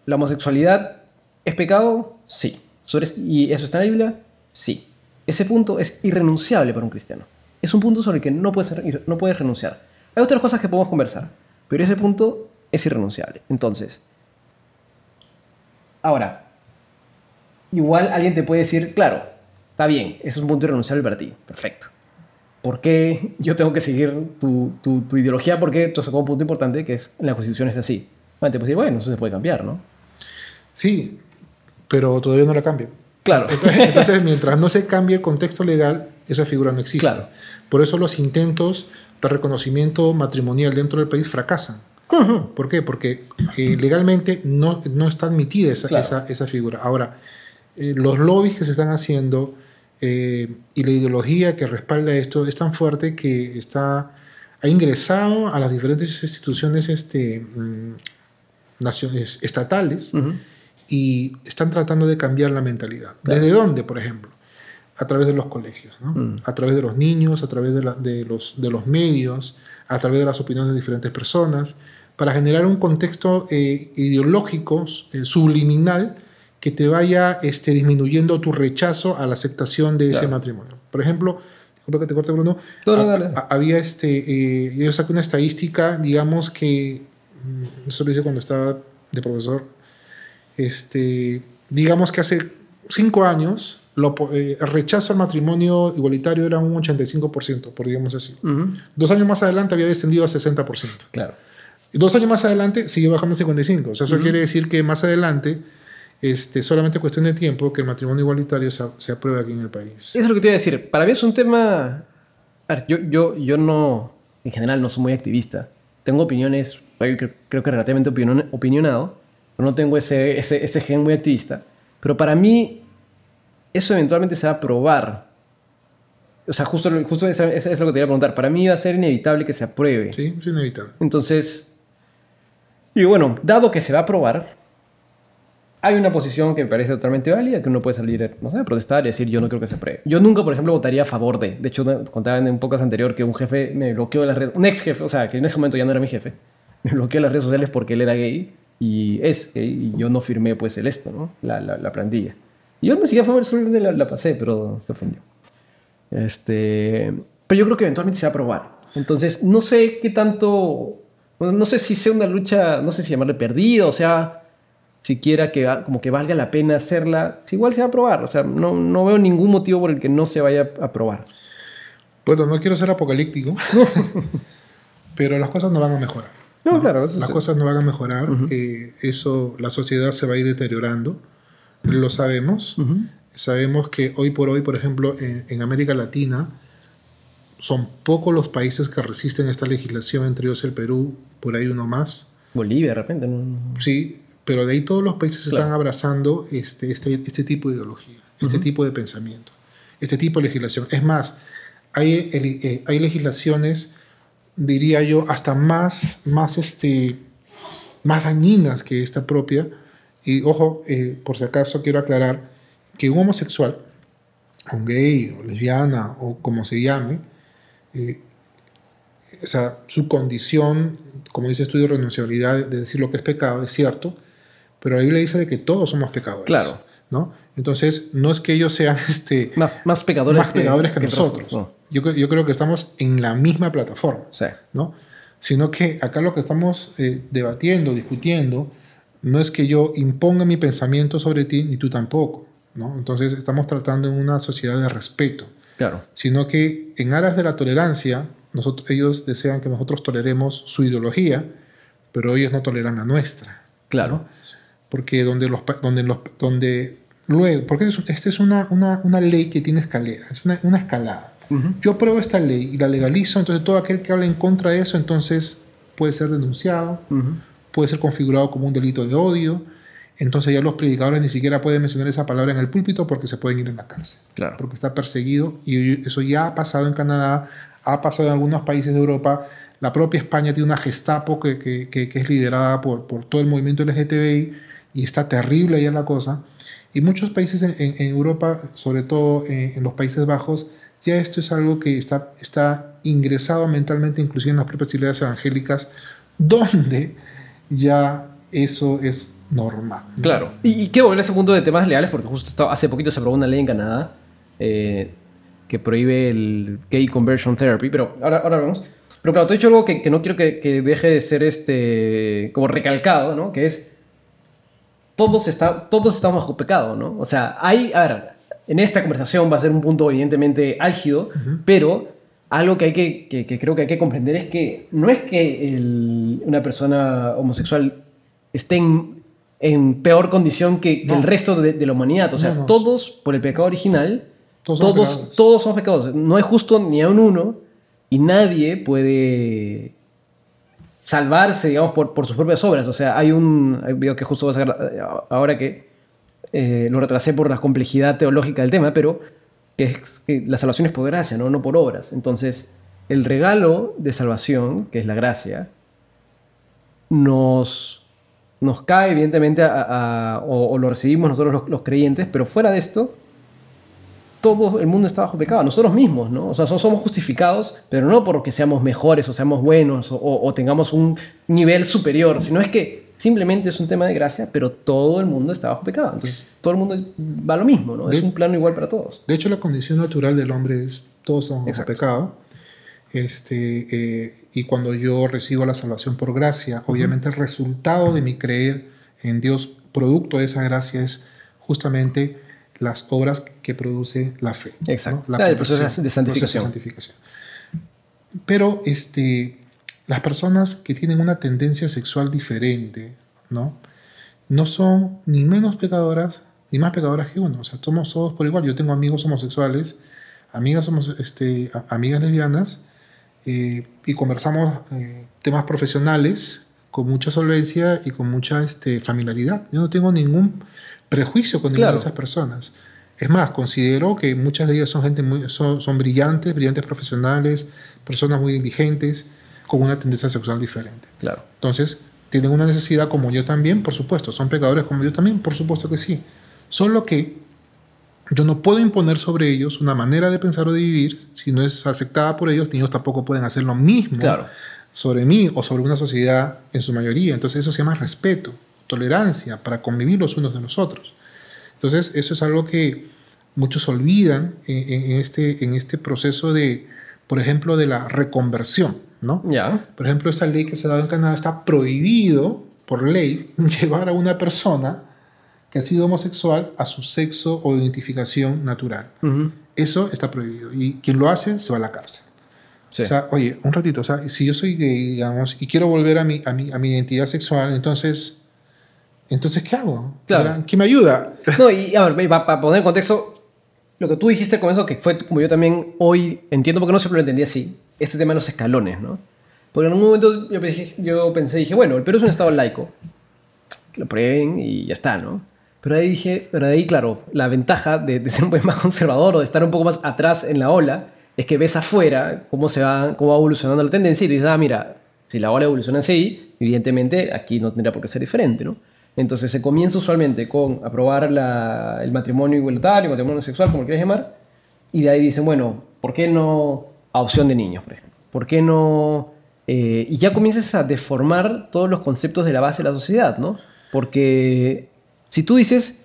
[SPEAKER 1] ¿La homosexualidad es pecado? Sí. ¿Y eso está en la Biblia? Sí. Ese punto es irrenunciable para un cristiano. Es un punto sobre el que no puedes renunciar. Hay otras cosas que podemos conversar, pero ese punto es irrenunciable. Entonces, ahora, igual alguien te puede decir, claro, está bien, ese es un punto irrenunciable para ti. Perfecto. ¿Por qué yo tengo que seguir tu ideología? Porque tú has sacado un punto importante que es en la Constitución está así. Te puedes decir, bueno, eso se puede cambiar, ¿no?
[SPEAKER 2] Sí, pero todavía no la cambia.
[SPEAKER 1] Claro.
[SPEAKER 2] Entonces, mientras no se cambie el contexto legal, esa figura no existe.
[SPEAKER 1] Claro.
[SPEAKER 2] Por eso los intentos de reconocimiento matrimonial dentro del país fracasan. ¿Por qué? Porque legalmente no está admitida esa figura. Ahora, los lobbies que se están haciendo y la ideología que respalda esto es tan fuerte que ha ingresado a las diferentes instituciones estatales y están tratando de cambiar la mentalidad. Claro. ¿Desde dónde, por ejemplo? A través de los colegios, ¿no? A través de los niños, a través de los medios, a través de las opiniones de diferentes personas, para generar un contexto ideológico subliminal que te vaya disminuyendo tu rechazo a la aceptación de ese matrimonio. Por ejemplo, disculpa que te corte, Bruno, había yo saqué una estadística, digamos que, eso lo hice cuando estaba de profesor, digamos que hace 5 años el rechazo al matrimonio igualitario era un 85%, por digamos así. 2 años más adelante había descendido a 60%.
[SPEAKER 1] Claro.
[SPEAKER 2] Y 2 años más adelante sigue bajando a 55%. O sea, eso quiere decir que más adelante solamente cuestión de tiempo que el matrimonio igualitario se apruebe aquí en el país.
[SPEAKER 1] Eso es lo que te iba a decir. Para mí es un tema... A ver, yo no, en general no soy muy activista. Tengo opiniones, creo que relativamente opinionado, pero no tengo ese gen muy activista. Pero para mí, eso eventualmente se va a probar. O sea, justo eso es lo que te iba a preguntar. Para mí va a ser inevitable que se apruebe.
[SPEAKER 2] Sí, es inevitable.
[SPEAKER 1] Entonces, y bueno, dado que se va a aprobar, hay una posición que me parece totalmente válida, que uno puede salir, no sé, a protestar y decir yo no creo que se apruebe. Yo nunca, por ejemplo, votaría a favor de. De hecho, contaba en un podcast anterior que un jefe me bloqueó de las redes, un ex jefe, o sea, que en ese momento ya no era mi jefe, me bloqueó de las redes sociales porque él era gay y es gay y yo no firmé pues ¿no? La plantilla. Y yo no siquiera a favor, solamente la pasé, pero se ofendió. Pero yo creo que eventualmente se va a aprobar. Entonces, no sé qué tanto, no sé si sea una lucha, no sé si llamarle perdida, o sea, siquiera que como que valga la pena hacerla, si igual se va a aprobar. O sea, no veo ningún motivo por el que no se vaya a aprobar.
[SPEAKER 2] Bueno, no quiero ser apocalíptico, pero las cosas no van a mejorar.
[SPEAKER 1] No, claro. Eso
[SPEAKER 2] las cosas no van a mejorar. La sociedad se va a ir deteriorando. Lo sabemos. Sabemos que hoy por hoy, por ejemplo, en América Latina, son pocos los países que resisten esta legislación, entre ellos el Perú, por ahí uno más.
[SPEAKER 1] Bolivia, de repente. ¿No?
[SPEAKER 2] Sí, pero de ahí todos los países están abrazando este tipo de ideología, este tipo de pensamiento, este tipo de legislación. Es más, hay legislaciones, diría yo, hasta más dañinas que esta propia. Y ojo, por si acaso quiero aclarar que un homosexual, un gay o lesbiana o como se llame, o sea, su condición, como dice estudio de renunciabilidad, de decir lo que es pecado, es cierto, pero la Biblia dice de que todos somos pecadores.
[SPEAKER 1] Claro.
[SPEAKER 2] ¿No? Entonces, no es que ellos sean
[SPEAKER 1] más pecadores
[SPEAKER 2] que nosotros. No. Yo creo que estamos en la misma plataforma.
[SPEAKER 1] Sí.
[SPEAKER 2] ¿No? Sino que acá lo que estamos debatiendo, discutiendo, no es que yo imponga mi pensamiento sobre ti, ni tú tampoco. ¿No? Entonces, estamos tratando en una sociedad de respeto.
[SPEAKER 1] Claro.
[SPEAKER 2] Sino que en aras de la tolerancia, ellos desean que nosotros toleremos su ideología, pero ellos no toleran la nuestra.
[SPEAKER 1] Claro.
[SPEAKER 2] ¿No? Porque porque esta es una ley que tiene escalera, es una escalada. Yo apruebo esta ley y la legalizo, entonces todo aquel que hable en contra de eso, entonces puede ser denunciado, puede ser configurado como un delito de odio, entonces ya los predicadores ni siquiera pueden mencionar esa palabra en el púlpito porque se pueden ir en la cárcel,
[SPEAKER 1] claro.
[SPEAKER 2] Porque está perseguido, y eso ya ha pasado en Canadá, ha pasado en algunos países de Europa. La propia España tiene una Gestapo que es liderada por todo el movimiento LGTBI, y está terrible ya la cosa. Y muchos países en Europa, sobre todo en los Países Bajos, ya esto es algo que está ingresado mentalmente, inclusive en las propias iglesias evangélicas, donde ya eso es normal, ¿no?
[SPEAKER 1] Claro. Y quiero volver a ese punto de temas legales, porque justo hace poquito se aprobó una ley en Canadá que prohíbe el gay conversion therapy, pero ahora vemos. Pero claro, te he dicho algo que no quiero que deje de ser como recalcado, ¿no? Que es todos estamos bajo pecado, ¿no? O sea, en esta conversación va a ser un punto evidentemente álgido, pero algo que creo que hay que comprender es que no es que una persona homosexual esté en peor condición que el resto de la humanidad. O sea, todos, por el pecado original, todos somos pecadores. No es justo ni a uno, y nadie puede salvarse, digamos, por sus propias obras. O sea, hay un video que justo voy a sacar ahora que lo retrasé por la complejidad teológica del tema, pero que es que la salvación es por gracia, no por obras. Entonces, el regalo de salvación, que es la gracia, nos cae evidentemente o lo recibimos nosotros los creyentes, pero fuera de esto, todo el mundo está bajo pecado, nosotros mismos, ¿no? O sea, somos justificados, pero no porque seamos mejores o seamos buenos o tengamos un nivel superior, sino es que simplemente es un tema de gracia, pero todo el mundo está bajo pecado. Entonces, todo el mundo va a lo mismo, ¿no? Es un plano igual para todos.
[SPEAKER 2] De hecho, la condición natural del hombre es todos somos bajo pecado. Y cuando yo recibo la salvación por gracia, obviamente el resultado de mi creer en Dios, producto de esa gracia, es justamente las obras que produce la fe.
[SPEAKER 1] Exacto.
[SPEAKER 2] ¿no?
[SPEAKER 1] El proceso de santificación.
[SPEAKER 2] Pero las personas que tienen una tendencia sexual diferente, ¿no? no son ni menos pecadoras ni más pecadoras que uno. O sea, somos todos por igual. Yo tengo amigos homosexuales, amigas lesbianas, y conversamos temas profesionales con mucha solvencia y con mucha familiaridad. Yo no tengo ningún prejuicio con ninguna de esas personas. Es más, considero que muchas de ellas son gente son brillantes profesionales, personas muy diligentes, con una tendencia sexual diferente.
[SPEAKER 1] Claro.
[SPEAKER 2] Entonces, tienen una necesidad como yo también, por supuesto. Son pecadores como yo también, por supuesto que sí. Solo que yo no puedo imponer sobre ellos una manera de pensar o de vivir si no es aceptada por ellos, ni ellos tampoco pueden hacer lo mismo sobre mí o sobre una sociedad en su mayoría. Entonces eso se llama respeto, tolerancia para convivir los unos de los otros. Entonces eso es algo que muchos olvidan en este proceso de, por ejemplo, de la reconversión, ¿no? Por ejemplo, esta ley que se ha dado en Canadá, está prohibido por ley llevar a una persona que ha sido homosexual a su sexo o identificación natural. Eso está prohibido. Y quien lo hace se va a la cárcel. Sí. O sea, oye, un ratito, o sea, si yo soy gay, digamos, y quiero volver a mi identidad sexual, entonces ¿qué hago?
[SPEAKER 1] Claro.
[SPEAKER 2] O sea, ¿quién me ayuda?
[SPEAKER 1] No, y a ver, para poner en contexto, lo que tú dijiste con eso, que fue como yo también hoy entiendo, porque no siempre lo entendí así, este tema de los escalones, ¿no? Porque en un momento yo pensé, dije, bueno, el Perú es un estado laico, que lo prueben y ya está, ¿no? Pero ahí, claro, la ventaja de ser un poco más conservador o de estar un poco más atrás en la ola es que ves afuera cómo va evolucionando la tendencia y dices, mira, si la ola evoluciona así, evidentemente aquí no tendría por qué ser diferente, ¿no? Entonces se comienza usualmente con aprobar el matrimonio igualitario, matrimonio sexual, como lo quieras llamar, y de ahí dicen, bueno, ¿por qué no adopción de niños, por ejemplo? ¿Por qué no...? Y ya comienzas a deformar todos los conceptos de la base de la sociedad, ¿no? Porque si tú dices,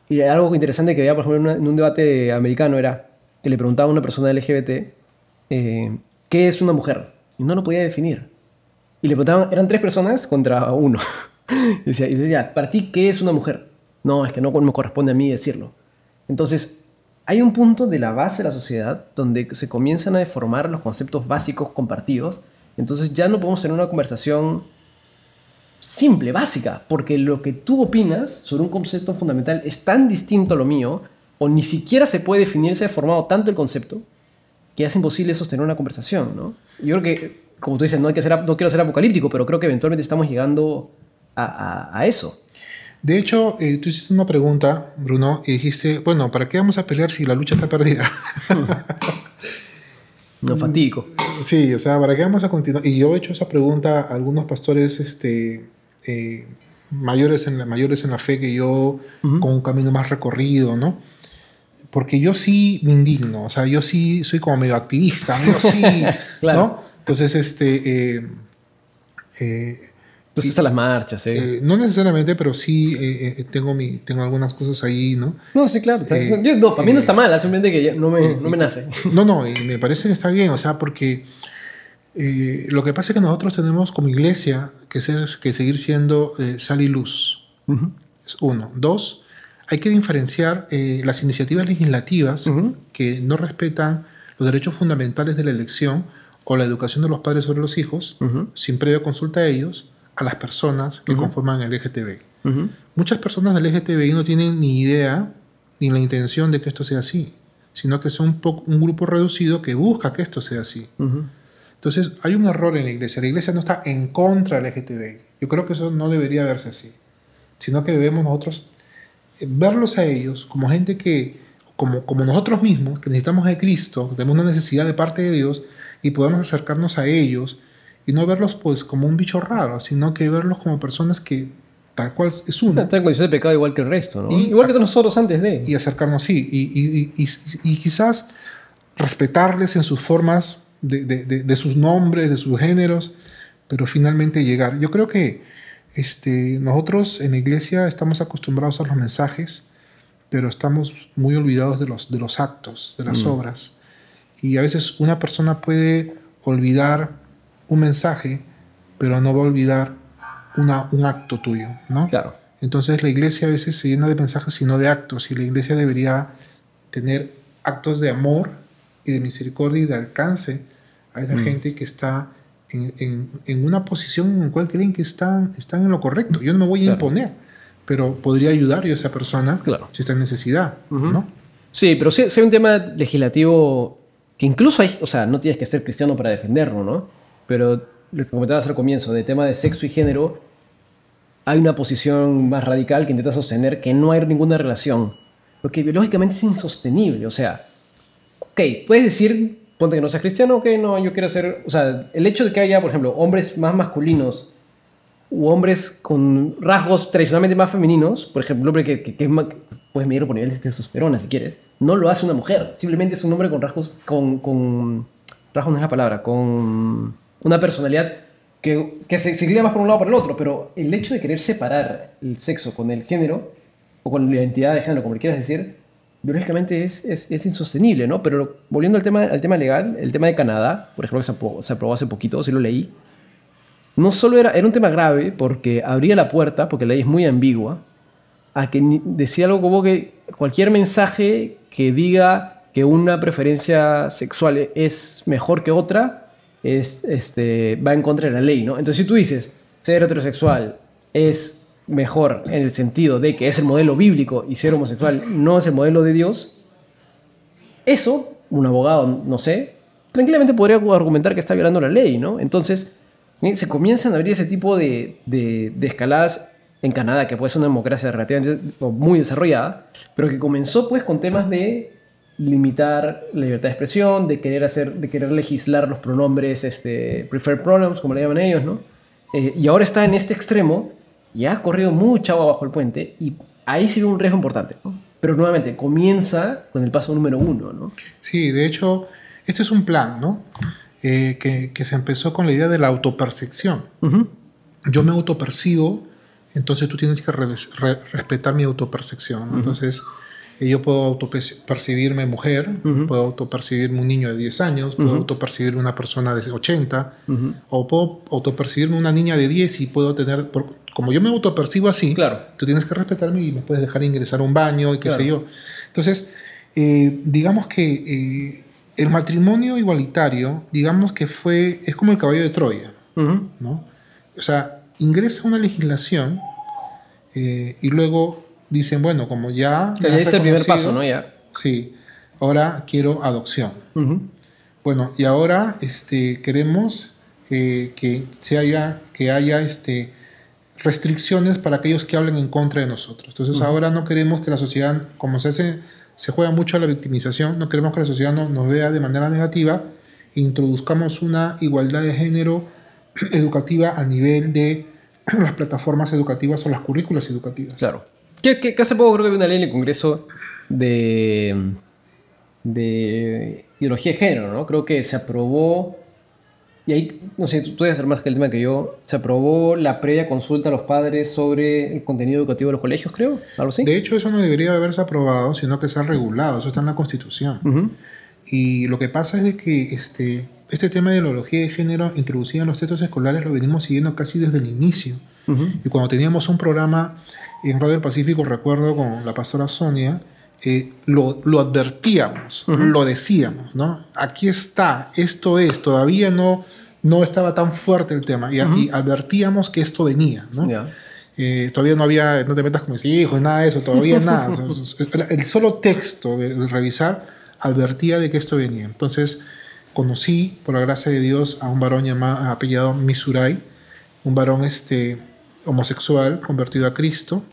[SPEAKER 1] y algo interesante que veía, por ejemplo, en un debate americano era que le preguntaba a una persona LGBT ¿qué es una mujer? Y no lo podía definir. Y le preguntaban, eran 3 personas contra 1. Y decía, para ti, ¿qué es una mujer? No, es que no me corresponde a mí decirlo. Entonces, hay un punto de la base de la sociedad donde se comienzan a deformar los conceptos básicos compartidos. Entonces ya no podemos tener una conversación simple, básica, porque lo que tú opinas sobre un concepto fundamental es tan distinto a lo mío, o ni siquiera se puede definir, se ha deformado tanto el concepto, que es imposible sostener una conversación, ¿no? Yo creo que, como tú dices, no quiero ser apocalíptico, pero creo que eventualmente estamos llegando a eso.
[SPEAKER 2] De hecho, tú hiciste una pregunta, Bruno, y dijiste, bueno, ¿para qué vamos a pelear si la lucha está perdida?
[SPEAKER 1] No, fatídico.
[SPEAKER 2] Sí, o sea, ¿para qué vamos a continuar? Y yo he hecho esa pregunta a algunos pastores mayores en la fe que yo, con un camino más recorrido, ¿no? Porque yo sí me indigno, o sea, yo sí soy como medio activista, yo sí, claro. ¿No? Entonces,
[SPEAKER 1] Entonces a las marchas,
[SPEAKER 2] no necesariamente, pero sí tengo algunas cosas ahí, ¿no?
[SPEAKER 1] No, sí, claro. Para mí no está mal, simplemente que no me nace.
[SPEAKER 2] No, y me parece que está bien, o sea, porque lo que pasa es que nosotros tenemos como iglesia que seguir siendo sal y luz. Es 1. 2, hay que diferenciar las iniciativas legislativas que no respetan los derechos fundamentales de la elección o la educación de los padres sobre los hijos, sin previa consulta a ellos, a las personas que conforman el LGTBI. Muchas personas del LGTBI no tienen ni idea ni la intención de que esto sea así, sino que son un grupo reducido que busca que esto sea así. Entonces, hay un error en la iglesia. La iglesia no está en contra del LGTBI. Yo creo que eso no debería verse así, sino que debemos nosotros verlos a ellos como gente que, como nosotros mismos, que necesitamos de Cristo, tenemos una necesidad de parte de Dios y podamos acercarnos a ellos y no verlos pues como un bicho raro, sino que verlos como personas que tal cual es uno.
[SPEAKER 1] Está en condición de pecado igual que el resto, ¿no? Igual que nosotros antes de.
[SPEAKER 2] Y acercarnos, sí. Y quizás respetarles en sus formas de sus nombres, de sus géneros, pero finalmente llegar. Yo creo que nosotros en la iglesia estamos acostumbrados a los mensajes, pero estamos muy olvidados de los actos, de las obras. Y a veces una persona puede olvidar un mensaje, pero no va a olvidar un acto tuyo, ¿no?
[SPEAKER 1] Claro.
[SPEAKER 2] Entonces la iglesia a veces se llena de mensajes y no de actos, y la iglesia debería tener actos de amor y de misericordia y de alcance a esa gente que está en una posición en la cual creen que están en lo correcto. Yo no me voy a imponer, pero podría ayudar yo a esa persona si está en necesidad, ¿no?
[SPEAKER 1] Sí, pero sí hay un tema legislativo que incluso hay, o sea, no tienes que ser cristiano para defenderlo, ¿no? Pero lo que comentabas al comienzo, de tema de sexo y género, hay una posición más radical que intenta sostener que no hay ninguna relación, lo que biológicamente es insostenible. O sea, ok, puedes decir, ponte que no seas cristiano, ok, no, yo quiero ser, o sea, el hecho de que haya, por ejemplo, hombres más masculinos u hombres con rasgos tradicionalmente más femeninos, por ejemplo, un hombre que es más, puedes medirlo por nivel de testosterona si quieres, no lo hace una mujer, simplemente es un hombre con rasgos, rasgos no es la palabra, con una personalidad que se inclina más por un lado o por el otro, pero el hecho de querer separar el sexo con el género, o con la identidad de género, como le quieras decir, biológicamente es insostenible, ¿no? Pero volviendo al tema legal, el tema de Canadá, por ejemplo, que se aprobó hace poquito, sí lo leí, no solo era un tema grave porque abría la puerta, porque la ley es muy ambigua, a que decía algo como que cualquier mensaje que diga que una preferencia sexual es mejor que otra va en contra de la ley, ¿no? Entonces, si tú dices ser heterosexual es mejor en el sentido de que es el modelo bíblico y ser homosexual no es el modelo de Dios, eso, un abogado, no sé, tranquilamente podría argumentar que está violando la ley, ¿no? Entonces, se comienzan a abrir ese tipo de escaladas en Canadá, que puede ser una democracia relativamente muy desarrollada, pero que comenzó pues con temas de limitar la libertad de expresión, de querer legislar los pronombres, preferred pronouns, como le llaman ellos, ¿no? Y ahora está en este extremo, y ha corrido mucha agua bajo el puente, y ahí sí un riesgo importante, ¿no? Pero nuevamente, comienza con el paso número 1, ¿no?
[SPEAKER 2] Sí, de hecho, este es un plan, ¿no? Que se empezó con la idea de la autopercepción. Yo me autopercibo, entonces tú tienes que respetar mi autopercepción, ¿no? Entonces, yo puedo autopercibirme mujer, puedo autopercibirme un niño de 10 años, puedo autopercibirme una persona de 80, o puedo autopercibirme una niña de 10 y puedo tener... Como yo me autopercibo así, tú tienes que respetarme y me puedes dejar ingresar a un baño y qué sé yo. Entonces, digamos que el matrimonio igualitario, digamos que es como el caballo de Troya, ¿no? O sea, ingresa una legislación y luego dicen, bueno, como ya...
[SPEAKER 1] Es el primer paso, ¿no? Ya.
[SPEAKER 2] Sí, ahora quiero adopción. Bueno, y ahora queremos que haya restricciones para aquellos que hablen en contra de nosotros. Entonces ahora no queremos que la sociedad, como se juega mucho a la victimización, no queremos que la sociedad nos vea de manera negativa, introduzcamos una igualdad de género educativa a nivel de las plataformas educativas o las currículas educativas.
[SPEAKER 1] Claro. Que hace poco creo que había una ley en el Congreso de ideología de género, ¿no? Creo que se aprobó, y ahí, no sé, tú debes saber más que el tema que yo, se aprobó la previa consulta a los padres sobre el contenido educativo de los colegios, creo, algo así.
[SPEAKER 2] De hecho, eso no debería haberse aprobado, sino que se ha regulado, eso está en la Constitución. Y lo que pasa es de que este tema de ideología de género introducido en los textos escolares lo venimos siguiendo casi desde el inicio. Y cuando teníamos un programa en Radio del Pacífico, recuerdo, con la pastora Sonia, lo advertíamos, lo decíamos, ¿no? Aquí está, esto es, todavía no estaba tan fuerte el tema, y advertíamos que esto venía, ¿no? Todavía no había, no te metas con mis hijos, nada de eso, todavía nada. El solo texto de revisar advertía de que esto venía. Entonces conocí, por la gracia de Dios, a un varón apellidado Misuray, un varón homosexual convertido a Cristo,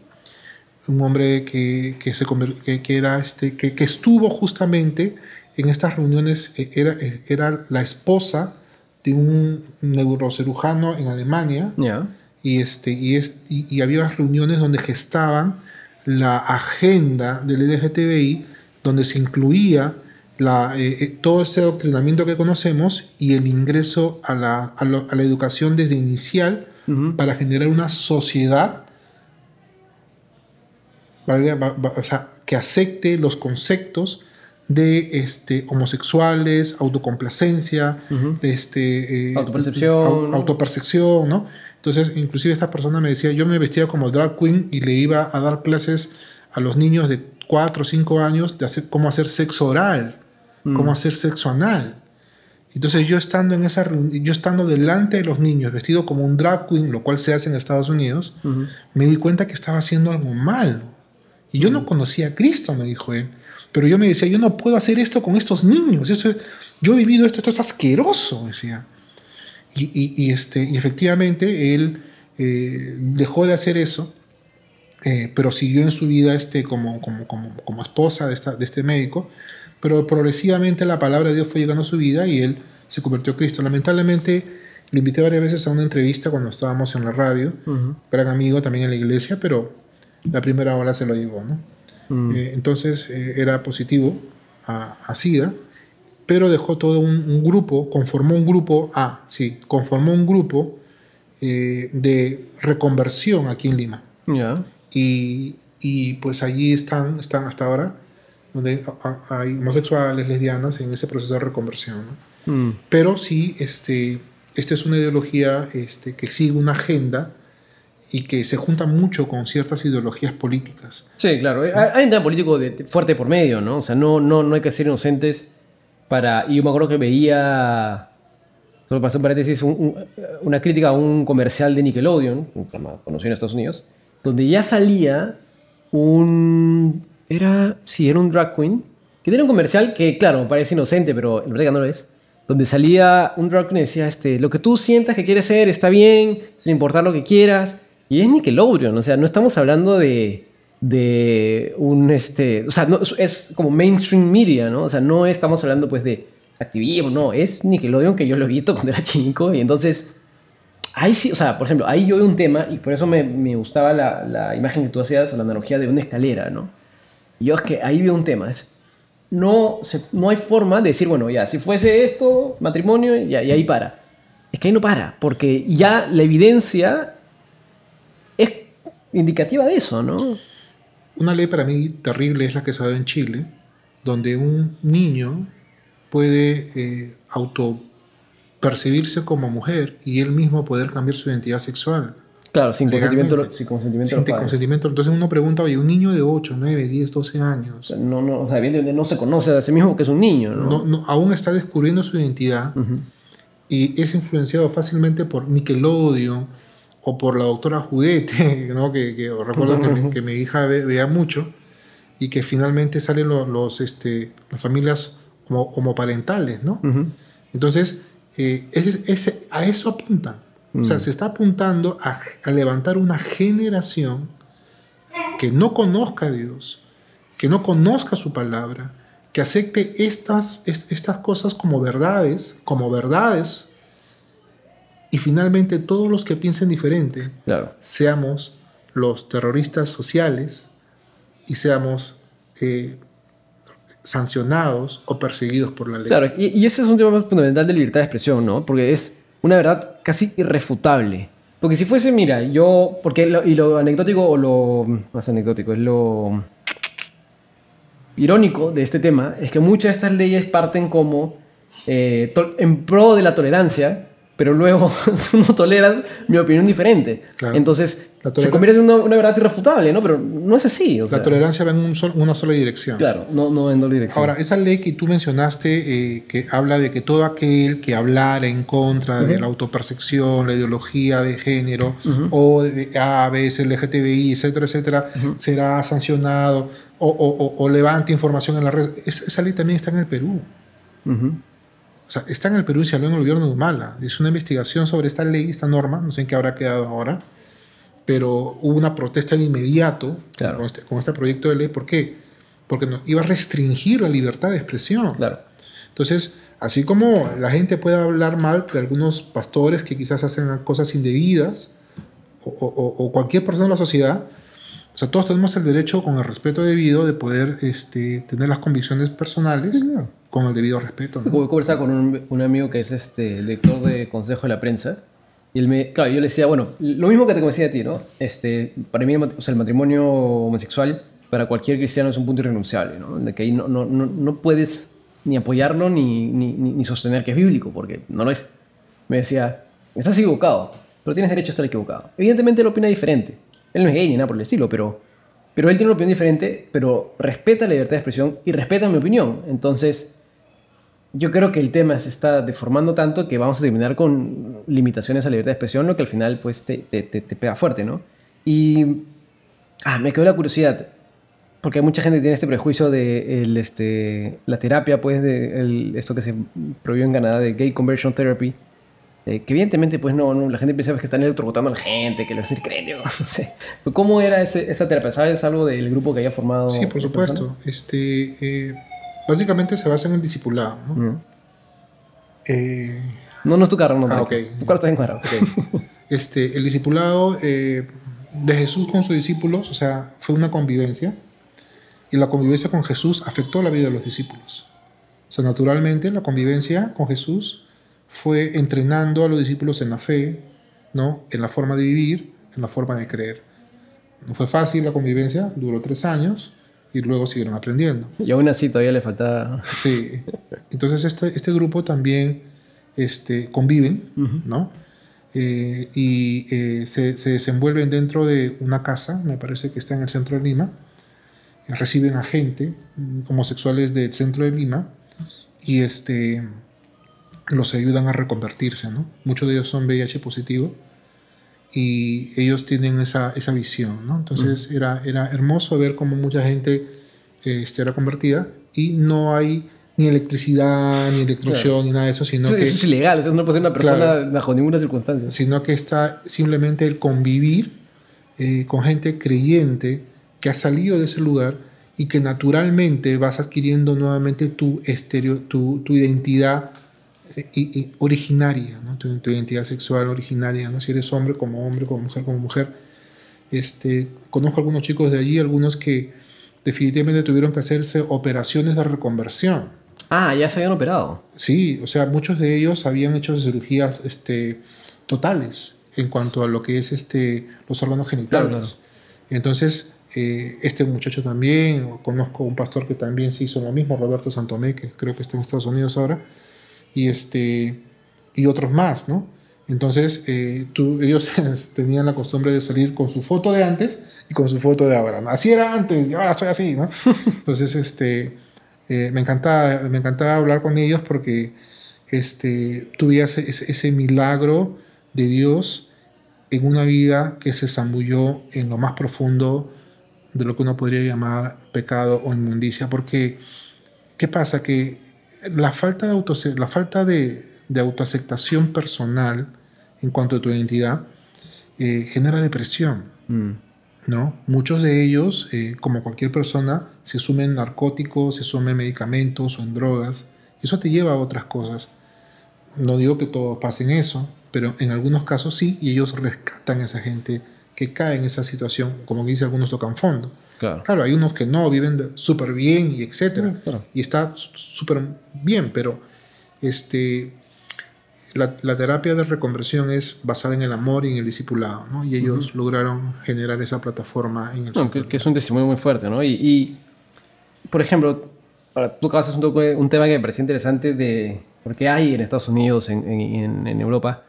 [SPEAKER 2] un hombre que estuvo justamente en estas reuniones, era la esposa de un neurocirujano en Alemania, y había reuniones donde gestaban la agenda del LGTBI, donde se incluía todo ese adoctrinamiento que conocemos y el ingreso a la educación desde inicial para generar una sociedad que acepte los conceptos de homosexuales, autocomplacencia, autopercepción, ¿no? Entonces, inclusive esta persona me decía, yo me vestía como drag queen y le iba a dar clases a los niños de 4 o 5 años de cómo hacer sexo oral, cómo hacer sexo anal. Entonces yo estando en esa yo estando delante de los niños, vestido como un drag queen, lo cual se hace en Estados Unidos, me di cuenta que estaba haciendo algo malo. Y yo no conocía a Cristo, me dijo él. Pero yo me decía, yo no puedo hacer esto con estos niños. Yo he vivido esto es asqueroso, decía. Y efectivamente él dejó de hacer eso, pero siguió en su vida como esposa de este médico. Pero progresivamente la palabra de Dios fue llegando a su vida y él se convirtió a Cristo. Lamentablemente lo invité varias veces a una entrevista cuando estábamos en la radio, gran amigo también en la iglesia, pero la primera hora se lo llevó, ¿no? Entonces era positivo a SIDA, pero dejó todo un grupo, conformó un grupo de reconversión aquí en Lima.
[SPEAKER 1] Yeah.
[SPEAKER 2] Y pues allí están hasta ahora, donde hay homosexuales, lesbianas en ese proceso de reconversión, ¿no? Pero sí, esta es una ideología que sigue una agenda y que se junta mucho con ciertas ideologías políticas.
[SPEAKER 1] Sí, claro. Hay un tema político fuerte por medio, ¿no? O sea, no hay que ser inocentes para... Y yo me acuerdo que veía, solo para hacer un paréntesis, una crítica a un comercial de Nickelodeon, un programa conocido en Estados Unidos, donde ya salía era un drag queen, que tenía un comercial que, claro, me parece inocente, pero en verdad no lo es, donde salía un drag queen y decía, lo que tú sientas que quieres ser está bien, sin importar lo que quieras. Y es Nickelodeon, o sea, no estamos hablando de un, o sea, no, es como mainstream media, ¿no? O sea, no estamos hablando, pues, de activismo, no, es Nickelodeon que yo lo he visto cuando era chico, y entonces, ahí sí, o sea, por ejemplo, ahí yo veo un tema, y por eso me gustaba la imagen que tú hacías, la analogía de una escalera, ¿no? Y yo es que ahí veo un tema, no hay forma de decir, bueno, ya, si fuese esto, matrimonio, y ahí para. Es que ahí no para, porque ya la evidencia es indicativa de eso, ¿no?
[SPEAKER 2] Una ley para mí terrible es la que se ha dado en Chile, donde un niño puede autopercibirse como mujer y él mismo poder cambiar su identidad sexual.
[SPEAKER 1] Claro, sin consentimiento. Sin
[SPEAKER 2] consentimiento. Entonces uno pregunta, oye, un niño de 8, 9, 10, 12 años.
[SPEAKER 1] O sea, evidentemente no se conoce a sí mismo que es un niño, ¿no?
[SPEAKER 2] Aún está descubriendo su identidad y es influenciado fácilmente por Nickelodeon o por la doctora Juguete, ¿no? que recuerdo que mi hija veía mucho y que finalmente salen las familias homoparentales, ¿no? Entonces, a eso apuntan. O sea, se está apuntando a levantar una generación que no conozca a Dios, que no conozca su palabra, que acepte estas cosas como verdades, y finalmente todos los que piensen diferente,
[SPEAKER 1] claro,
[SPEAKER 2] seamos los terroristas sociales y seamos sancionados o perseguidos por la ley.
[SPEAKER 1] Claro, y ese es un tema fundamental de libertad de expresión, ¿no? Porque es una verdad casi irrefutable. Porque si fuese, mira, lo anecdótico o lo más anecdótico, es lo irónico de este tema, es que muchas de estas leyes parten como en pro de la tolerancia, pero luego tú no toleras mi opinión diferente. Claro. Entonces se convierte en una verdad irrefutable, ¿no? Pero no es así.
[SPEAKER 2] La tolerancia va en una sola dirección.
[SPEAKER 1] Claro, no en doble dirección.
[SPEAKER 2] Ahora, esa ley que tú mencionaste, que habla de que todo aquel que hablara en contra de la autopercepción, la ideología de género, o de A, B, C, LGTBI, etcétera, etcétera, será sancionado, o levante información en la red. Esa ley también está en el Perú. O sea, está en el Perú y se habló en el gobierno de Humala. Es una investigación sobre esta ley, esta norma, no sé en qué habrá quedado ahora, pero hubo una protesta de inmediato con este proyecto de ley. ¿Por qué? Porque nos iba a restringir la libertad de expresión.
[SPEAKER 1] Claro.
[SPEAKER 2] Entonces, así como la gente puede hablar mal de algunos pastores que quizás hacen cosas indebidas, o cualquier persona de la sociedad, o sea, todos tenemos el derecho, con el respeto debido, de poder tener las convicciones personales con el debido respeto, ¿no?
[SPEAKER 1] Conversaba con un amigo que es lector de Consejo de la Prensa, y yo le decía, bueno, lo mismo que te decía a ti, ¿no? Para mí, o sea, el matrimonio homosexual para cualquier cristiano es un punto irrenunciable, ¿no? De que ahí no puedes ni apoyarlo ni sostener que es bíblico, porque no lo es. Me decía, estás equivocado, pero tienes derecho a estar equivocado. Evidentemente él opina diferente. Él no es gay ni nada por el estilo, pero él tiene una opinión diferente, pero respeta la libertad de expresión y respeta mi opinión. Entonces, yo creo que el tema se está deformando tanto que vamos a terminar con limitaciones a la libertad de expresión, lo que al final pues te pega fuerte, ¿no? Y me quedó la curiosidad, porque hay mucha gente que tiene este prejuicio de la terapia, pues, esto que se prohibió en Canadá, de Gay Conversion Therapy, que evidentemente, pues, no, la gente piensa que están electrocutando a la gente, que lo es creen, no sé. ¿Cómo era esa terapia? ¿Sabes algo del grupo que haya formado?
[SPEAKER 2] Sí, por supuesto. Básicamente se basa en el discipulado, ¿no?
[SPEAKER 1] No es tu carro, no.
[SPEAKER 2] Ok.
[SPEAKER 1] Tu carro está bien cuadrado.
[SPEAKER 2] Okay. El discipulado de Jesús con sus discípulos, o sea, fue una convivencia. Y la convivencia con Jesús afectó la vida de los discípulos. O sea, naturalmente la convivencia con Jesús fue entrenando a los discípulos en la fe, ¿no? En la forma de vivir, en la forma de creer. No fue fácil la convivencia, duró 3 años y luego siguieron aprendiendo.
[SPEAKER 1] Y aún así todavía le faltaba...
[SPEAKER 2] Sí. Entonces este grupo también conviven, ¿no? Se desenvuelven dentro de una casa, me parece que está en el centro de Lima. Reciben a gente homosexuales del centro de Lima y los ayudan a reconvertirse, ¿no? Muchos de ellos son VIH positivo y ellos tienen esa visión, ¿no? Entonces era hermoso ver cómo mucha gente era convertida y no hay ni electricidad, ni electroshock, ni nada de eso, sino que...
[SPEAKER 1] Eso es ilegal, eso no puede ser una persona
[SPEAKER 2] claro,
[SPEAKER 1] bajo ninguna circunstancia.
[SPEAKER 2] Sino que está simplemente el convivir con gente creyente que ha salido de ese lugar y que naturalmente vas adquiriendo nuevamente tu identidad originaria, ¿no? Tu identidad sexual originaria, ¿no? Si eres hombre, como mujer, como mujer. Conozco algunos chicos de allí, algunos que definitivamente tuvieron que hacerse operaciones de reconversión.
[SPEAKER 1] Ya se habían operado.
[SPEAKER 2] Sí, o sea, muchos de ellos habían hecho cirugías totales en cuanto a lo que es los órganos genitales. Claro. Entonces, este muchacho también, conozco un pastor que también se hizo lo mismo, Roberto Santomé, que creo que está en Estados Unidos ahora, y otros más, ¿no? Entonces, ellos tenían la costumbre de salir con su foto de antes y con su foto de ahora, ¿no? Así era antes y ahora soy así, ¿no? Entonces, me encantaba hablar con ellos porque tuve ese milagro de Dios en una vida que se zambulló en lo más profundo de lo que uno podría llamar pecado o inmundicia. Porque, ¿qué pasa? Que la falta de autoaceptación personal en cuanto a tu identidad genera depresión, ¿no? Muchos de ellos, como cualquier persona, se sumen en narcóticos, se sumen en medicamentos o en drogas. Y eso te lleva a otras cosas. No digo que todos pasen eso, pero en algunos casos sí, y ellos rescatan a esa gente que cae en esa situación, como que dice, algunos tocan fondo. Claro, hay unos que no, viven súper bien y etcétera, claro. Y está súper bien, pero la terapia de reconversión es basada en el amor y en el discipulado, ¿no? Y ellos lograron generar esa plataforma en el
[SPEAKER 1] que es un testimonio muy fuerte, ¿no? Y por ejemplo, tú acabas un tema que me pareció interesante porque hay en Estados Unidos, en Europa,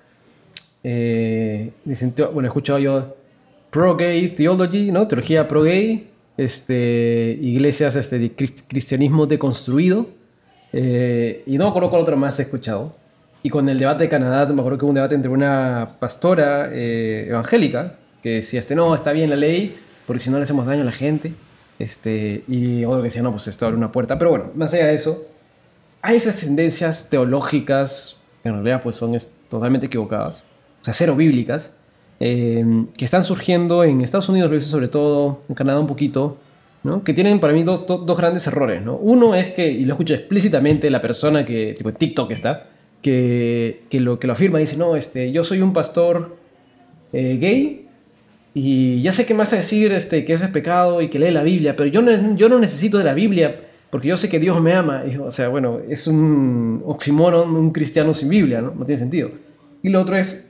[SPEAKER 1] dicen, bueno, he escuchado yo pro-gay theology, ¿no? Teología pro-gay, iglesias de cristianismo deconstruido, y no me acuerdo cuál otro más he escuchado. Y con el debate de Canadá, me acuerdo que hubo un debate entre una pastora evangélica que decía, no, está bien la ley, porque si no le hacemos daño a la gente, y otro que decía, no, pues esto abre una puerta. Pero bueno, más allá de eso, hay esas tendencias teológicas, que en realidad pues son totalmente equivocadas, o sea, cero bíblicas, que están surgiendo en Estados Unidos, lo hice sobre todo, en Canadá un poquito, ¿no? Que tienen para mí dos grandes errores, ¿no? Uno es que, y lo escucho explícitamente, la persona que, tipo en TikTok está, que lo afirma, dice, no, yo soy un pastor gay y ya sé qué me vas a decir que eso es pecado y que lee la Biblia, pero yo no necesito de la Biblia porque yo sé que Dios me ama. Y, o sea, bueno, es un oxímoron, un cristiano sin Biblia, ¿no? No tiene sentido. Y lo otro es,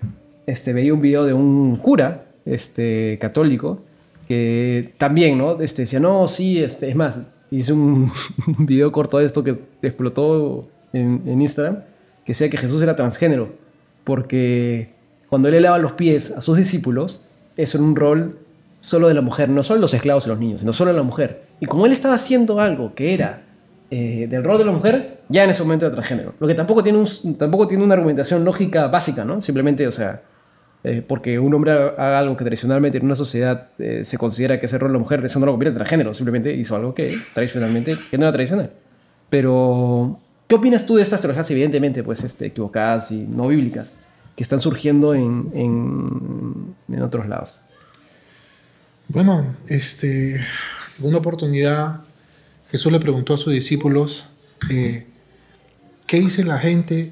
[SPEAKER 1] veía un video de un cura católico que también, ¿no? Decía, no, sí, es más, hice un video corto de esto que explotó en Instagram, que decía que Jesús era transgénero, porque cuando él le lavaba los pies a sus discípulos, eso era un rol solo de la mujer, no solo de los esclavos y los niños, sino solo de la mujer. Y como él estaba haciendo algo que era del rol de la mujer, ya en ese momento era transgénero. Lo que tampoco tiene una argumentación lógica básica, ¿no? Simplemente, o sea, porque un hombre haga algo que tradicionalmente en una sociedad se considera que es el rol de la mujer, eso no lo convierte en transgénero, simplemente hizo algo que tradicionalmente, que no era tradicional. Pero, ¿qué opinas tú de estas teorías evidentemente pues, equivocadas y no bíblicas que están surgiendo en otros lados?
[SPEAKER 2] Bueno, en una oportunidad Jesús le preguntó a sus discípulos, ¿qué dice la gente?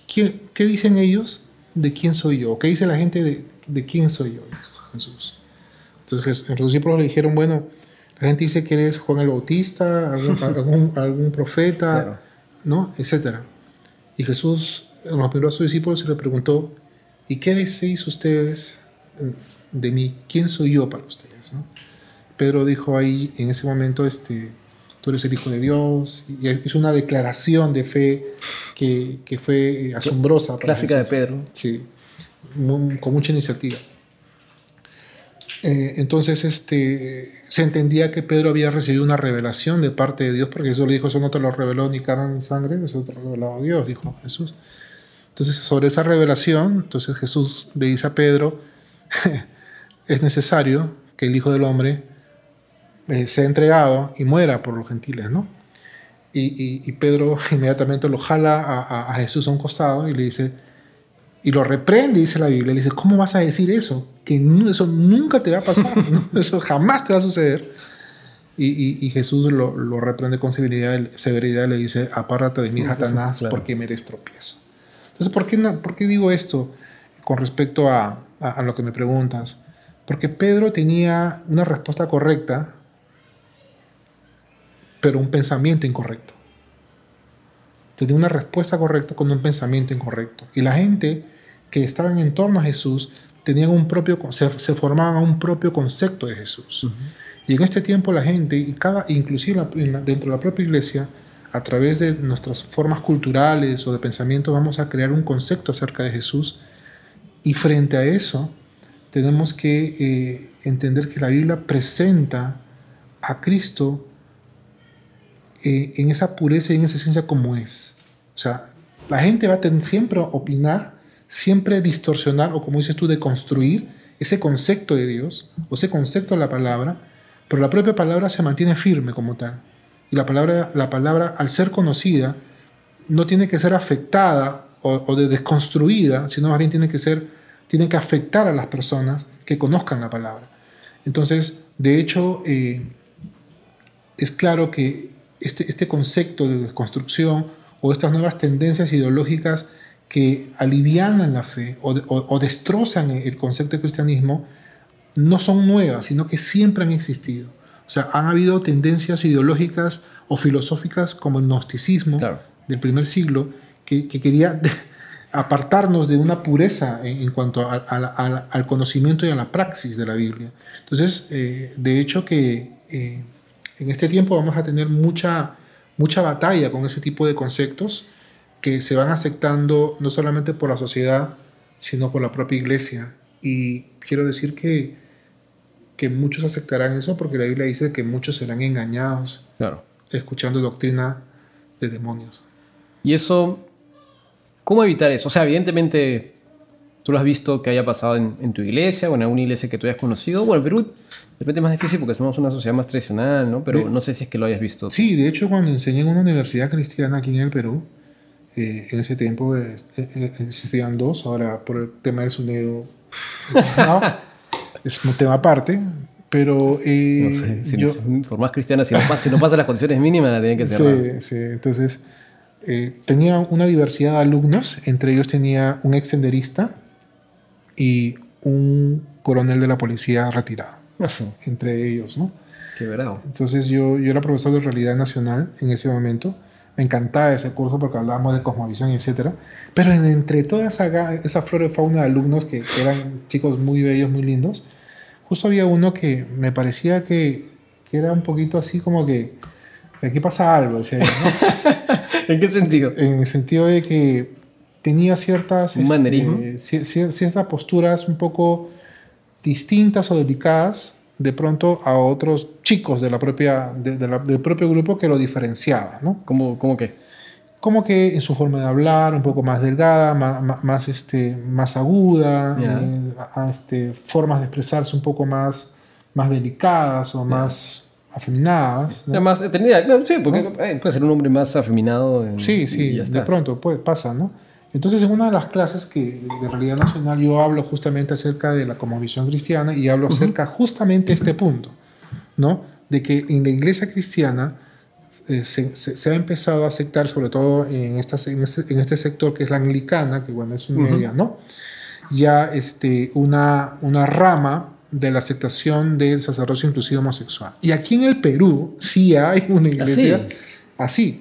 [SPEAKER 2] ¿Qué dicen ellos de quién soy yo? ¿Qué dice la gente de quién soy yo? Dijo Jesús. Entonces los discípulos le dijeron, bueno, la gente dice que eres Juan el Bautista, algún profeta, claro, ¿no? Etcétera. Y Jesús nos miró a sus discípulos y le preguntó, ¿y qué decís ustedes de mí? ¿Quién soy yo para ustedes? ¿No? Pedro dijo ahí, en ese momento, tú eres el Hijo de Dios, y es una declaración de fe que fue asombrosa.
[SPEAKER 1] Clásica de Pedro.
[SPEAKER 2] Sí, con mucha iniciativa. Entonces se entendía que Pedro había recibido una revelación de parte de Dios, porque Jesús le dijo, eso no te lo reveló ni carne ni sangre, eso te lo ha revelado Dios, dijo Jesús. Entonces, sobre esa revelación, entonces Jesús le dice a Pedro, es necesario que el Hijo del Hombre sea entregado y muera por los gentiles, ¿no? Y Pedro inmediatamente lo jala a Jesús a un costado y le dice, y lo reprende, dice la Biblia, le dice, ¿cómo vas a decir eso? Que eso nunca te va a pasar, ¿no? Eso jamás te va a suceder. Y Jesús lo reprende con severidad y le dice, apártate de mí, Satanás, claro, porque me eres tropiezo. Entonces, ¿por qué digo esto con respecto a lo que me preguntas? Porque Pedro tenía una respuesta correcta, pero un pensamiento incorrecto. Tenía una respuesta correcta con un pensamiento incorrecto. Y la gente que estaba en torno a Jesús tenían se formaban un propio concepto de Jesús. Y en este tiempo la gente, inclusive dentro de la propia iglesia, a través de nuestras formas culturales o de pensamiento, vamos a crear un concepto acerca de Jesús. Y frente a eso, tenemos que entender que la Biblia presenta a Cristo en esa pureza y en esa esencia como es. O sea, la gente va a siempre opinar, siempre distorsionar, o como dices tú, de construir ese concepto de Dios, o ese concepto de la palabra, pero la propia palabra se mantiene firme como tal. Y la palabra, al ser conocida, no tiene que ser afectada o desconstruida, sino más bien tiene que afectar a las personas que conozcan la palabra. Entonces, de hecho, es claro que este concepto de desconstrucción o estas nuevas tendencias ideológicas que alivianan la fe o destrozan el concepto de cristianismo no son nuevas, sino que siempre han existido. O sea, han habido tendencias ideológicas o filosóficas como el gnosticismo, claro, del primer siglo, que quería apartarnos de una pureza en cuanto al conocimiento y a la praxis de la Biblia. Entonces, de hecho que en este tiempo vamos a tener mucha batalla con ese tipo de conceptos que se van aceptando no solamente por la sociedad, sino por la propia iglesia. Y quiero decir que muchos aceptarán eso porque la Biblia dice que muchos serán engañados, claro, escuchando doctrina de demonios.
[SPEAKER 1] Y eso, ¿cómo evitar eso? O sea, evidentemente tú lo has visto que haya pasado en tu iglesia o en alguna iglesia que tú hayas conocido. Bueno, en Perú de repente es más difícil porque somos una sociedad más tradicional, ¿no? Pero no sé si es que lo hayas visto.
[SPEAKER 2] Sí, de hecho cuando enseñé en una universidad cristiana aquí en el Perú, en ese tiempo existían dos, ahora por el tema del sonido no, es un tema aparte, pero
[SPEAKER 1] no sé, por más cristiana, si no pasa las condiciones mínimas, la tienen que cerrar.
[SPEAKER 2] Sí, entonces tenía una diversidad de alumnos, entre ellos tenía un ex senderista y un coronel de la policía retirado, entre ellos, ¿no?
[SPEAKER 1] Qué bravo.
[SPEAKER 2] Entonces yo era profesor de Realidad Nacional en ese momento. Me encantaba ese curso porque hablábamos de cosmovisión, etc. Pero entre toda esa flora de fauna de alumnos que eran chicos muy bellos, muy lindos, justo había uno que me parecía que era un poquito así como que aquí pasa algo, decía yo, ¿no?
[SPEAKER 1] ¿En qué sentido?
[SPEAKER 2] En el sentido de que tenía ciertas
[SPEAKER 1] manerismo,
[SPEAKER 2] ciertas posturas un poco distintas o delicadas de pronto a otros chicos de la del propio grupo que lo diferenciaba, ¿no?
[SPEAKER 1] ¿Cómo qué?
[SPEAKER 2] Como que en su forma de hablar, un poco más delgada, más aguda, formas de expresarse un poco más delicadas o más afeminadas, ¿no?
[SPEAKER 1] Más eternidad, claro, sí, porque puede ser un hombre más afeminado.
[SPEAKER 2] Sí, de pronto pasa, ¿no? Entonces, en una de las clases de Realidad Nacional yo hablo justamente acerca de la cosmovisión cristiana y hablo acerca justamente de este punto, ¿no? De que en la iglesia cristiana se ha empezado a aceptar, sobre todo en este sector que es la anglicana, que bueno, es media, ¿no? Ya una rama de la aceptación del sacerdocio inclusivo homosexual. Y aquí en el Perú sí hay una iglesia así.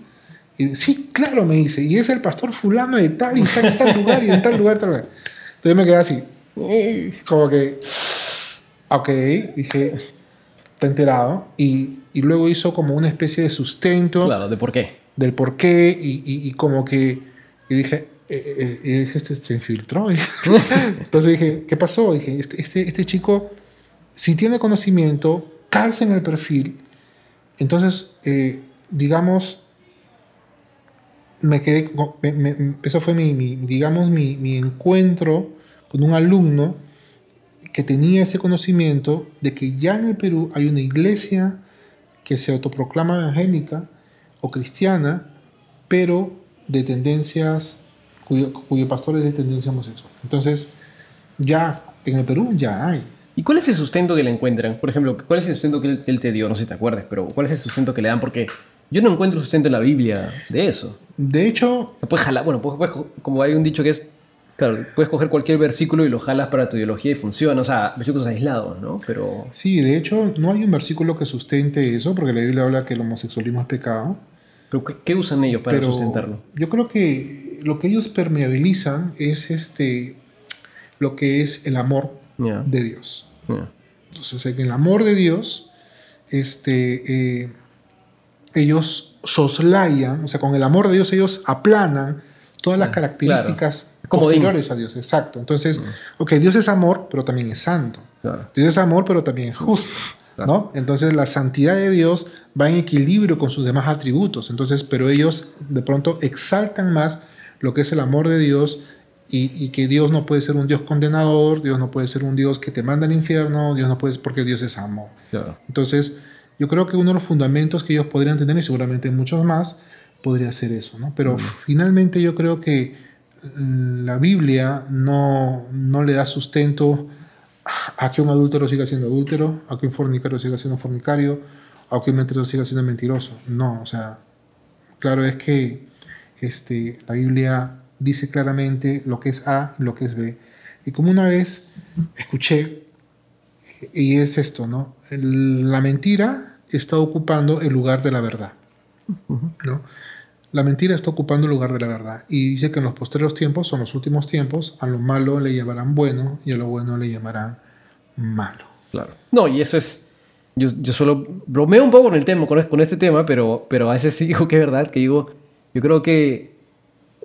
[SPEAKER 2] Y, sí, claro, me dice, y es el pastor fulano de tal, y está en tal lugar, y en tal lugar, tal lugar. Entonces me quedé así, como que, ok, dije, está enterado, y luego hizo como una especie de sustento.
[SPEAKER 1] Claro, ¿de por qué?
[SPEAKER 2] Del por qué, y como que, y dije, se infiltró. Entonces dije, ¿qué pasó? Dije, este chico, si tiene conocimiento, calza en el perfil. Entonces, digamos, me quedé, eso fue mi encuentro con un alumno que tenía ese conocimiento de que ya en el Perú hay una iglesia que se autoproclama evangélica o cristiana, pero de tendencias, cuyo pastor es de tendencia homosexual. Entonces, ya en el Perú ya hay.
[SPEAKER 1] ¿Y cuál es el sustento que le encuentran? Por ejemplo, ¿cuál es el sustento que él te dio? No sé si te acuerdas, pero ¿cuál es el sustento que le dan? Porque yo no encuentro sustento en la Biblia de eso.
[SPEAKER 2] De hecho...
[SPEAKER 1] Puedes jalar, bueno, como hay un dicho que es, claro, puedes coger cualquier versículo y lo jalas para tu ideología y funciona, o sea, versículos aislados, ¿no? Pero...
[SPEAKER 2] Sí, de hecho, no hay un versículo que sustente eso, porque la Biblia habla que el homosexualismo es pecado.
[SPEAKER 1] ¿Pero qué usan ellos para sustentarlo?
[SPEAKER 2] Yo creo que lo que ellos permeabilizan es lo que es el amor de Dios. Entonces, en el amor de Dios, ellos soslayan, o sea, con el amor de Dios ellos aplanan todas las características posteriores a Dios. Exacto. Entonces, Dios es amor, pero también es santo. Claro. Dios es amor, pero también es justo. ¿No? Entonces la santidad de Dios va en equilibrio con sus demás atributos. Entonces, pero ellos de pronto exaltan más lo que es el amor de Dios y que Dios no puede ser un Dios condenador, Dios no puede ser un Dios que te manda al infierno, Dios no puede, porque Dios es amor. Claro. Entonces, yo creo que uno de los fundamentos que ellos podrían tener, y seguramente muchos más, podría ser eso, ¿no? Pero finalmente yo creo que la Biblia no le da sustento a que un adúltero siga siendo adúltero, a que un fornicario siga siendo fornicario, a que un mentiroso siga siendo mentiroso. No, o sea, claro es que la Biblia dice claramente lo que es A y lo que es B. Y como una vez escuché, y es esto, ¿no? La mentira está ocupando el lugar de la verdad, ¿no? La mentira está ocupando el lugar de la verdad. Y dice que en los postreros tiempos, son los últimos tiempos, a lo malo le llamarán bueno y a lo bueno le llamarán malo.
[SPEAKER 1] Claro. No, y eso es... Yo solo bromeo un poco con el tema, con este tema, pero a veces sí digo que es verdad, que digo, yo creo que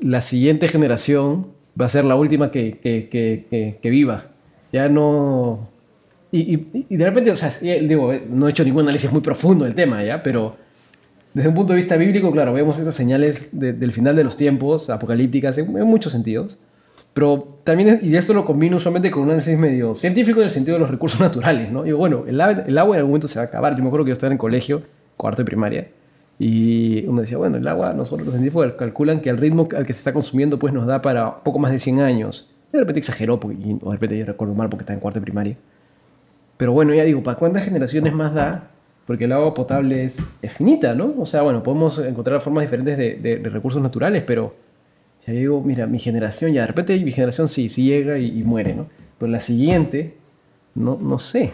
[SPEAKER 1] la siguiente generación va a ser la última que viva. Ya no... Y de repente, o sea, digo, no he hecho ningún análisis muy profundo del tema, ¿ya? Pero desde un punto de vista bíblico, claro, vemos estas señales del final de los tiempos, apocalípticas, en muchos sentidos. Pero también, y esto lo combino usualmente con un análisis medio científico en el sentido de los recursos naturales, ¿no? Digo, bueno, el agua en algún momento se va a acabar. Yo me acuerdo que yo estaba en el colegio, cuarto de primaria, y uno decía, bueno, el agua, nosotros los científicos calculan que al ritmo al que se está consumiendo, pues nos da para poco más de 100 años. De repente exageró, o de repente yo recuerdo mal porque estaba en cuarto de primaria. Pero bueno, ya digo, ¿para cuántas generaciones más da? Porque el agua potable es finita, ¿no? O sea, bueno, podemos encontrar formas diferentes de recursos naturales, pero ya digo, mira, mi generación, ya de repente mi generación sí llega y muere, ¿no? Pero la siguiente, no sé.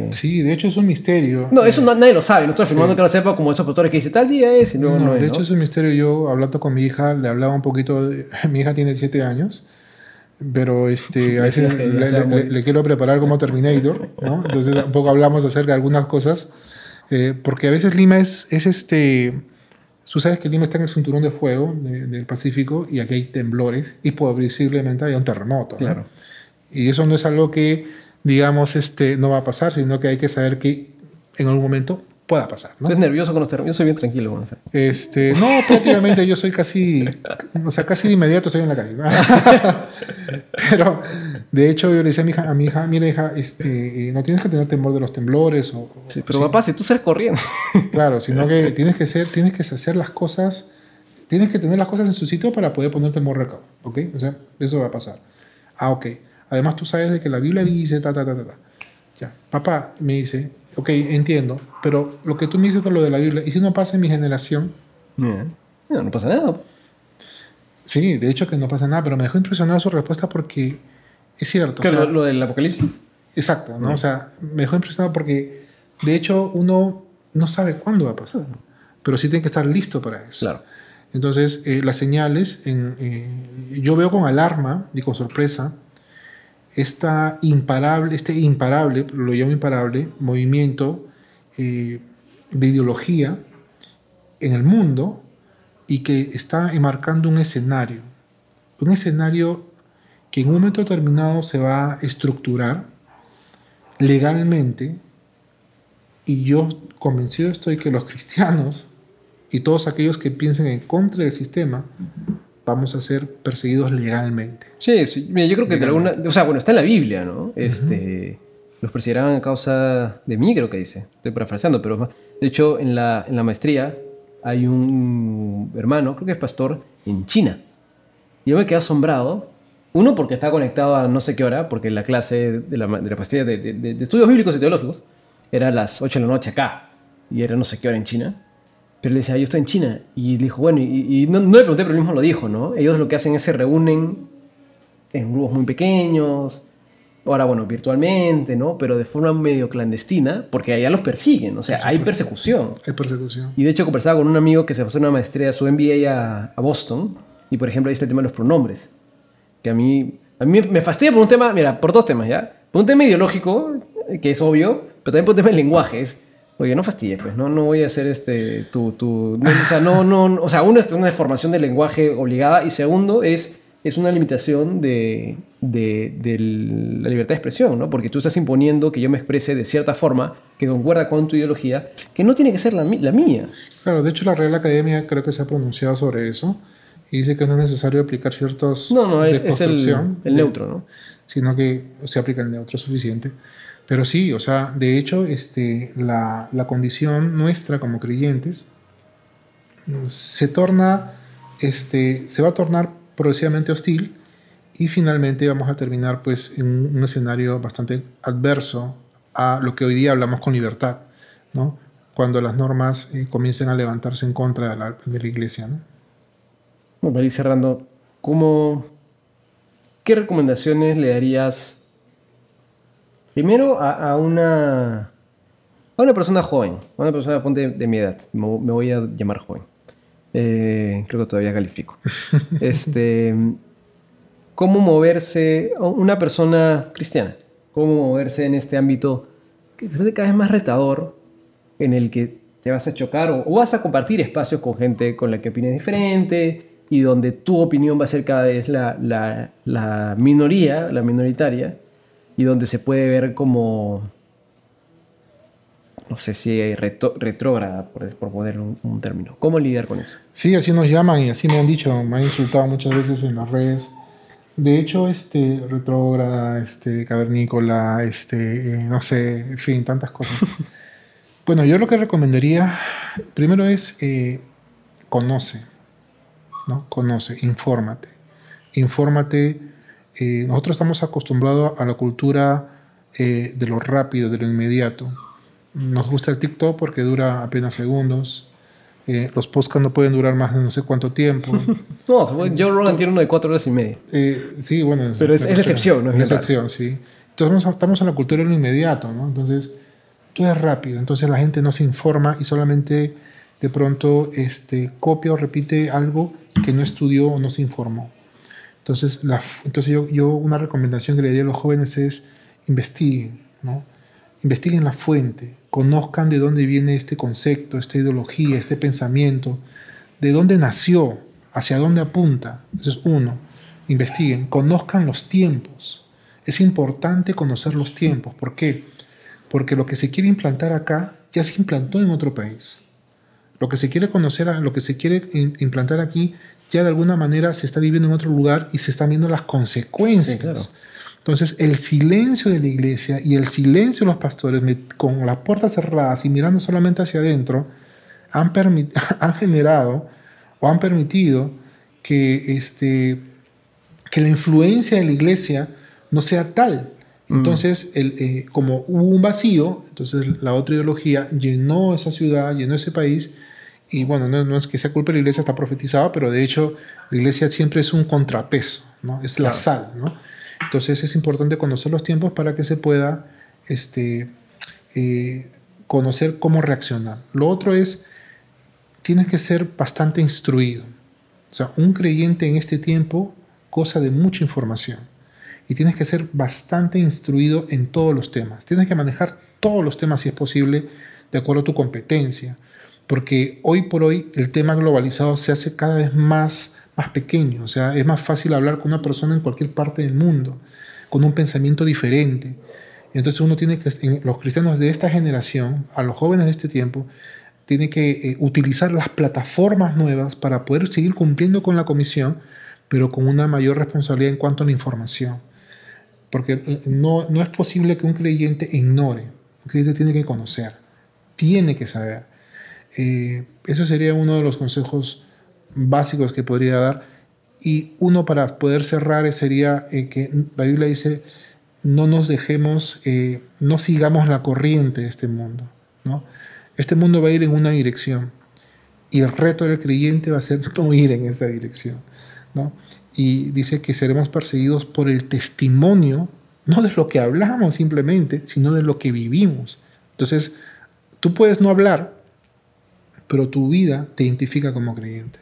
[SPEAKER 2] Sí, de hecho es un misterio.
[SPEAKER 1] No, eso nadie lo sabe, no estoy afirmando que lo sepa como esos autores que dicen tal día es y luego no es,
[SPEAKER 2] de hecho es un misterio. Yo hablando con mi hija, le hablaba un poquito, mi hija tiene 7 años, pero a veces le quiero preparar como Terminator, ¿no? Entonces un poco hablamos acerca de algunas cosas, porque a veces Lima es tú sabes que Lima está en el cinturón de fuego del Pacífico y aquí hay temblores y posiblemente haya un terremoto, ¿no? Claro. Y eso no es algo que digamos, no va a pasar, sino que hay que saber que en algún momento pueda pasar, ¿no?
[SPEAKER 1] ¿Estás nervioso con los termos? Yo soy bien tranquilo con los termos.
[SPEAKER 2] No, prácticamente yo soy casi de inmediato estoy en la calle, ¿no? Pero, de hecho, yo le decía a mi hija, mira, hija, no tienes que tener temor de los temblores.
[SPEAKER 1] Sí, pero papá, si tú sales corriendo.
[SPEAKER 2] Claro, sino que tienes que hacer las cosas, tienes que tener las cosas en su sitio para poder ponerte en modo recaudo, ¿ok? O sea, eso va a pasar. Ah, ok. Además, tú sabes de que la Biblia dice, Ya, papá me dice, ok, entiendo, pero lo que tú me dices de lo de la Biblia, ¿y si no pasa en mi generación?
[SPEAKER 1] No pasa nada.
[SPEAKER 2] Sí, de hecho que no pasa nada, pero me dejó impresionada su respuesta porque es cierto.
[SPEAKER 1] ¿Qué, lo del apocalipsis?
[SPEAKER 2] Exacto, ¿no? O sea, me dejó impresionado porque, de hecho, uno no sabe cuándo va a pasar, pero sí tiene que estar listo para eso.
[SPEAKER 1] Claro.
[SPEAKER 2] Entonces, las señales, yo veo con alarma y con sorpresa este imparable, lo llamo imparable, movimiento de ideología en el mundo y que está enmarcando un escenario que en un momento determinado se va a estructurar legalmente, y yo convencido estoy que los cristianos y todos aquellos que piensen en contra del sistema vamos a ser perseguidos legalmente.
[SPEAKER 1] Sí, sí. Mira, yo creo que de alguna... O sea, bueno, está en la Biblia, ¿no? Los perseguirán a causa de mí, creo que dice. Estoy parafraseando, pero... De hecho, en la maestría hay un hermano, creo que es pastor, en China. Y yo me quedé asombrado. Uno, porque está conectado a no sé qué hora, porque la clase de la maestría de estudios bíblicos y teológicos era a las 8 de la noche acá. Y era no sé qué hora en China. Pero le decía, yo estoy en China. Y le dijo, bueno, y no le pregunté, pero él mismo lo dijo, ¿no? Ellos lo que hacen es se reúnen en grupos muy pequeños, ahora, bueno, virtualmente, ¿no? Pero de forma medio clandestina, porque allá los persiguen, o sea, hay persecución.
[SPEAKER 2] Hay persecución.
[SPEAKER 1] Y de hecho conversaba con un amigo que se pasó una maestría, su MBA a Boston, y por ejemplo ahí está el tema de los pronombres, que a mí me fastidia por un tema, mira, por dos temas, ¿ya? Por un tema ideológico, que es obvio, pero también por un tema de lenguajes. Oye, no fastidie, pues, no voy a hacer o sea, uno es una deformación del lenguaje obligada, y segundo es una limitación de la libertad de expresión, ¿no? Porque tú estás imponiendo que yo me exprese de cierta forma que concuerda con tu ideología, que no tiene que ser la mía.
[SPEAKER 2] Claro, de hecho la Real Academia creo que se ha pronunciado sobre eso y dice que no es necesario aplicar ciertos...
[SPEAKER 1] No, es el neutro, ¿no?
[SPEAKER 2] Sino que se aplica el neutro suficiente. Pero sí, o sea, de hecho, la condición nuestra como creyentes se va a tornar progresivamente hostil, y finalmente vamos a terminar pues en un escenario bastante adverso a lo que hoy día hablamos con libertad, ¿no? Cuando las normas comiencen a levantarse en contra de la iglesia, ¿no?
[SPEAKER 1] Bueno, para ir cerrando, ¿qué recomendaciones le darías primero a una persona joven, a una persona, ponte, de mi edad? Me voy a llamar joven. Creo que todavía califico. ¿Cómo moverse, una persona cristiana, cómo moverse en este ámbito que es cada vez más retador, en el que te vas a chocar o vas a compartir espacios con gente con la que opinas diferente, y donde tu opinión va a ser cada vez la minoría, la minoritaria, y donde se puede ver como, no sé si retrógrada, por poner un término? ¿Cómo lidiar con eso?
[SPEAKER 2] Sí, así nos llaman y así me han dicho, me han insultado muchas veces en las redes. De hecho, retrógrada, cavernícola, no sé, en fin, tantas cosas. Bueno, yo lo que recomendaría primero es conoce, ¿no? Conoce, infórmate. Nosotros estamos acostumbrados a la cultura de lo rápido, de lo inmediato. Nos gusta el TikTok porque dura apenas segundos. Los podcasts no pueden durar más de no sé cuánto tiempo.
[SPEAKER 1] No, Joe Rogan tiene uno de 4 horas y media.
[SPEAKER 2] Sí, bueno.
[SPEAKER 1] Pero es la excepción, ¿no?
[SPEAKER 2] Es la excepción, sí. Entonces estamos en la cultura de lo inmediato, ¿no? Entonces, todo es rápido. Entonces la gente no se informa y solamente de pronto copia o repite algo que no estudió o no se informó. Entonces yo una recomendación que le daría a los jóvenes es investiguen, ¿no? Investiguen la fuente, conozcan de dónde viene este concepto, esta ideología, este pensamiento, de dónde nació, hacia dónde apunta. Eso es uno. Investiguen, conozcan los tiempos. es importante conocer los tiempos. ¿Por qué? Porque lo que se quiere implantar acá ya se implantó en otro país. Lo que se quiere conocer, lo que se quiere implantar aquí, ya de alguna manera se está viviendo en otro lugar y se están viendo las consecuencias.
[SPEAKER 1] Sí, claro.
[SPEAKER 2] Entonces, el silencio de la iglesia y el silencio de los pastores, con las puertas cerradas y mirando solamente hacia adentro, han generado o han permitido que la influencia de la iglesia no sea tal. Entonces, como hubo un vacío, entonces la otra ideología llenó esa ciudad, llenó ese país. Y bueno, no es que sea culpa de la iglesia, está profetizado, pero de hecho la iglesia siempre es un contrapeso, ¿no? Es la sal, ¿no? Entonces es importante conocer los tiempos para que se pueda conocer cómo reaccionar. Lo otro es, tienes que ser bastante instruido. O sea, un creyente en este tiempo goza de mucha información. Y tienes que ser bastante instruido en todos los temas. Tienes que manejar todos los temas si es posible, de acuerdo a tu competencia. Porque hoy por hoy el tema globalizado se hace cada vez más pequeño. O sea, es más fácil hablar con una persona en cualquier parte del mundo, con un pensamiento diferente. Entonces uno tiene que, los cristianos de esta generación, a los jóvenes de este tiempo, tiene que utilizar las plataformas nuevas para poder seguir cumpliendo con la comisión, pero con una mayor responsabilidad en cuanto a la información. Porque no es posible que un creyente ignore. Un creyente tiene que conocer, tiene que saber. Eso sería uno de los consejos básicos que podría dar. Y uno para poder cerrar sería que la Biblia dice: no nos dejemos, no sigamos la corriente de este mundo, ¿no? Este mundo va a ir en una dirección y el reto del creyente va a ser no ir en esa dirección, ¿no? Y dice que seremos perseguidos por el testimonio, no de lo que hablamos simplemente, sino de lo que vivimos. Entonces, tú puedes no hablar, pero tu vida te identifica como creyente.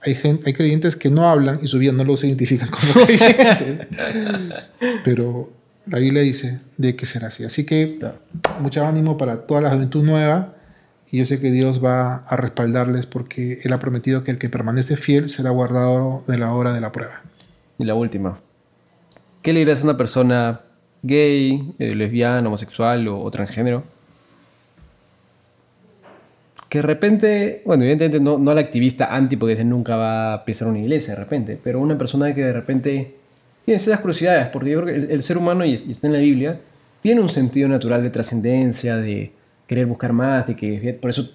[SPEAKER 2] Hay creyentes que no hablan y su vida no los identifican como creyentes. Pero la Biblia dice de que será así. Así que mucho ánimo para toda la juventud nueva. Y yo sé que Dios va a respaldarles porque Él ha prometido que el que permanece fiel será guardado de la hora de la prueba.
[SPEAKER 1] Y la última. ¿Qué le dirás a una persona gay, lesbiana, homosexual o transgénero? Que de repente, bueno, evidentemente no al activista anti, porque ese nunca va a pisar una iglesia de repente, pero una persona que de repente tiene esas curiosidades, porque yo creo que el ser humano, y está en la Biblia, tiene un sentido natural de trascendencia, de querer buscar más, de que por eso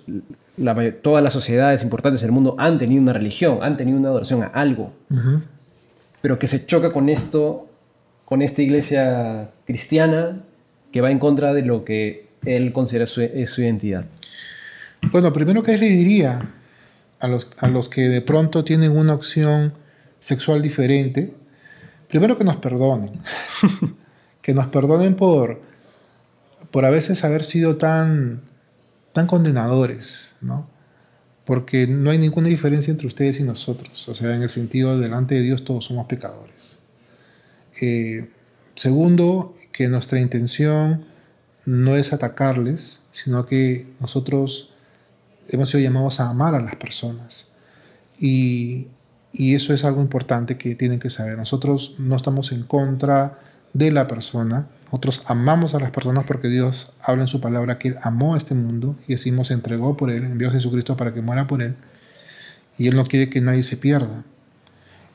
[SPEAKER 1] todas las sociedades importantes del mundo han tenido una religión, han tenido una adoración a algo, pero que se choca con esto, con esta iglesia cristiana que va en contra de lo que él considera su identidad.
[SPEAKER 2] Bueno, primero que le diría a los que de pronto tienen una opción sexual diferente, primero que nos perdonen. Que nos perdonen por a veces haber sido tan condenadores, ¿no? Porque no hay ninguna diferencia entre ustedes y nosotros. O sea, en el sentido, delante de Dios todos somos pecadores. Segundo, que nuestra intención no es atacarles, sino que nosotros hemos sido llamados a amar a las personas. Y eso es algo importante que tienen que saber. Nosotros no estamos en contra de la persona. Nosotros amamos a las personas porque Dios habla en su palabra que Él amó a este mundo y así se entregó por Él, envió a Jesucristo para que muera por Él. Y Él no quiere que nadie se pierda.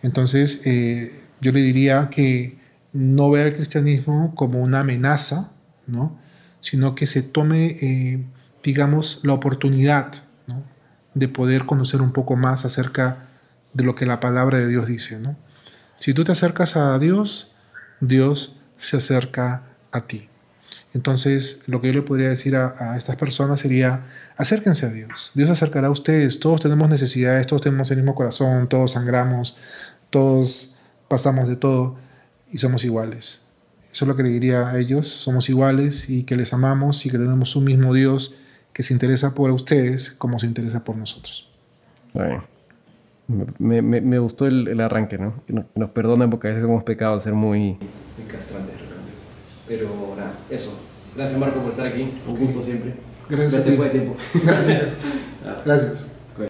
[SPEAKER 2] Entonces, yo le diría que no vea el cristianismo como una amenaza, ¿no? Sino que se tome, digamos, la oportunidad, ¿no?, de poder conocer un poco más acerca de lo que la palabra de Dios dice, ¿no? Si tú te acercas a Dios, Dios se acerca a ti. Entonces, lo que yo le podría decir a estas personas sería: acérquense a Dios. Dios se acercará a ustedes. Todos tenemos necesidades, todos tenemos el mismo corazón, todos sangramos, todos pasamos de todo y somos iguales. Eso es lo que le diría a ellos: somos iguales y que les amamos y que tenemos un mismo Dios que se interesa por ustedes como se interesa por nosotros.
[SPEAKER 1] Bueno, me gustó el arranque, ¿no? Que nos perdonen porque a veces hemos pecado de ser muy castrantes. Pero nada, eso. Gracias, Marco, por estar aquí. Un gusto siempre.
[SPEAKER 2] Gracias.
[SPEAKER 1] Después de tiempo.
[SPEAKER 2] Gracias. Gracias.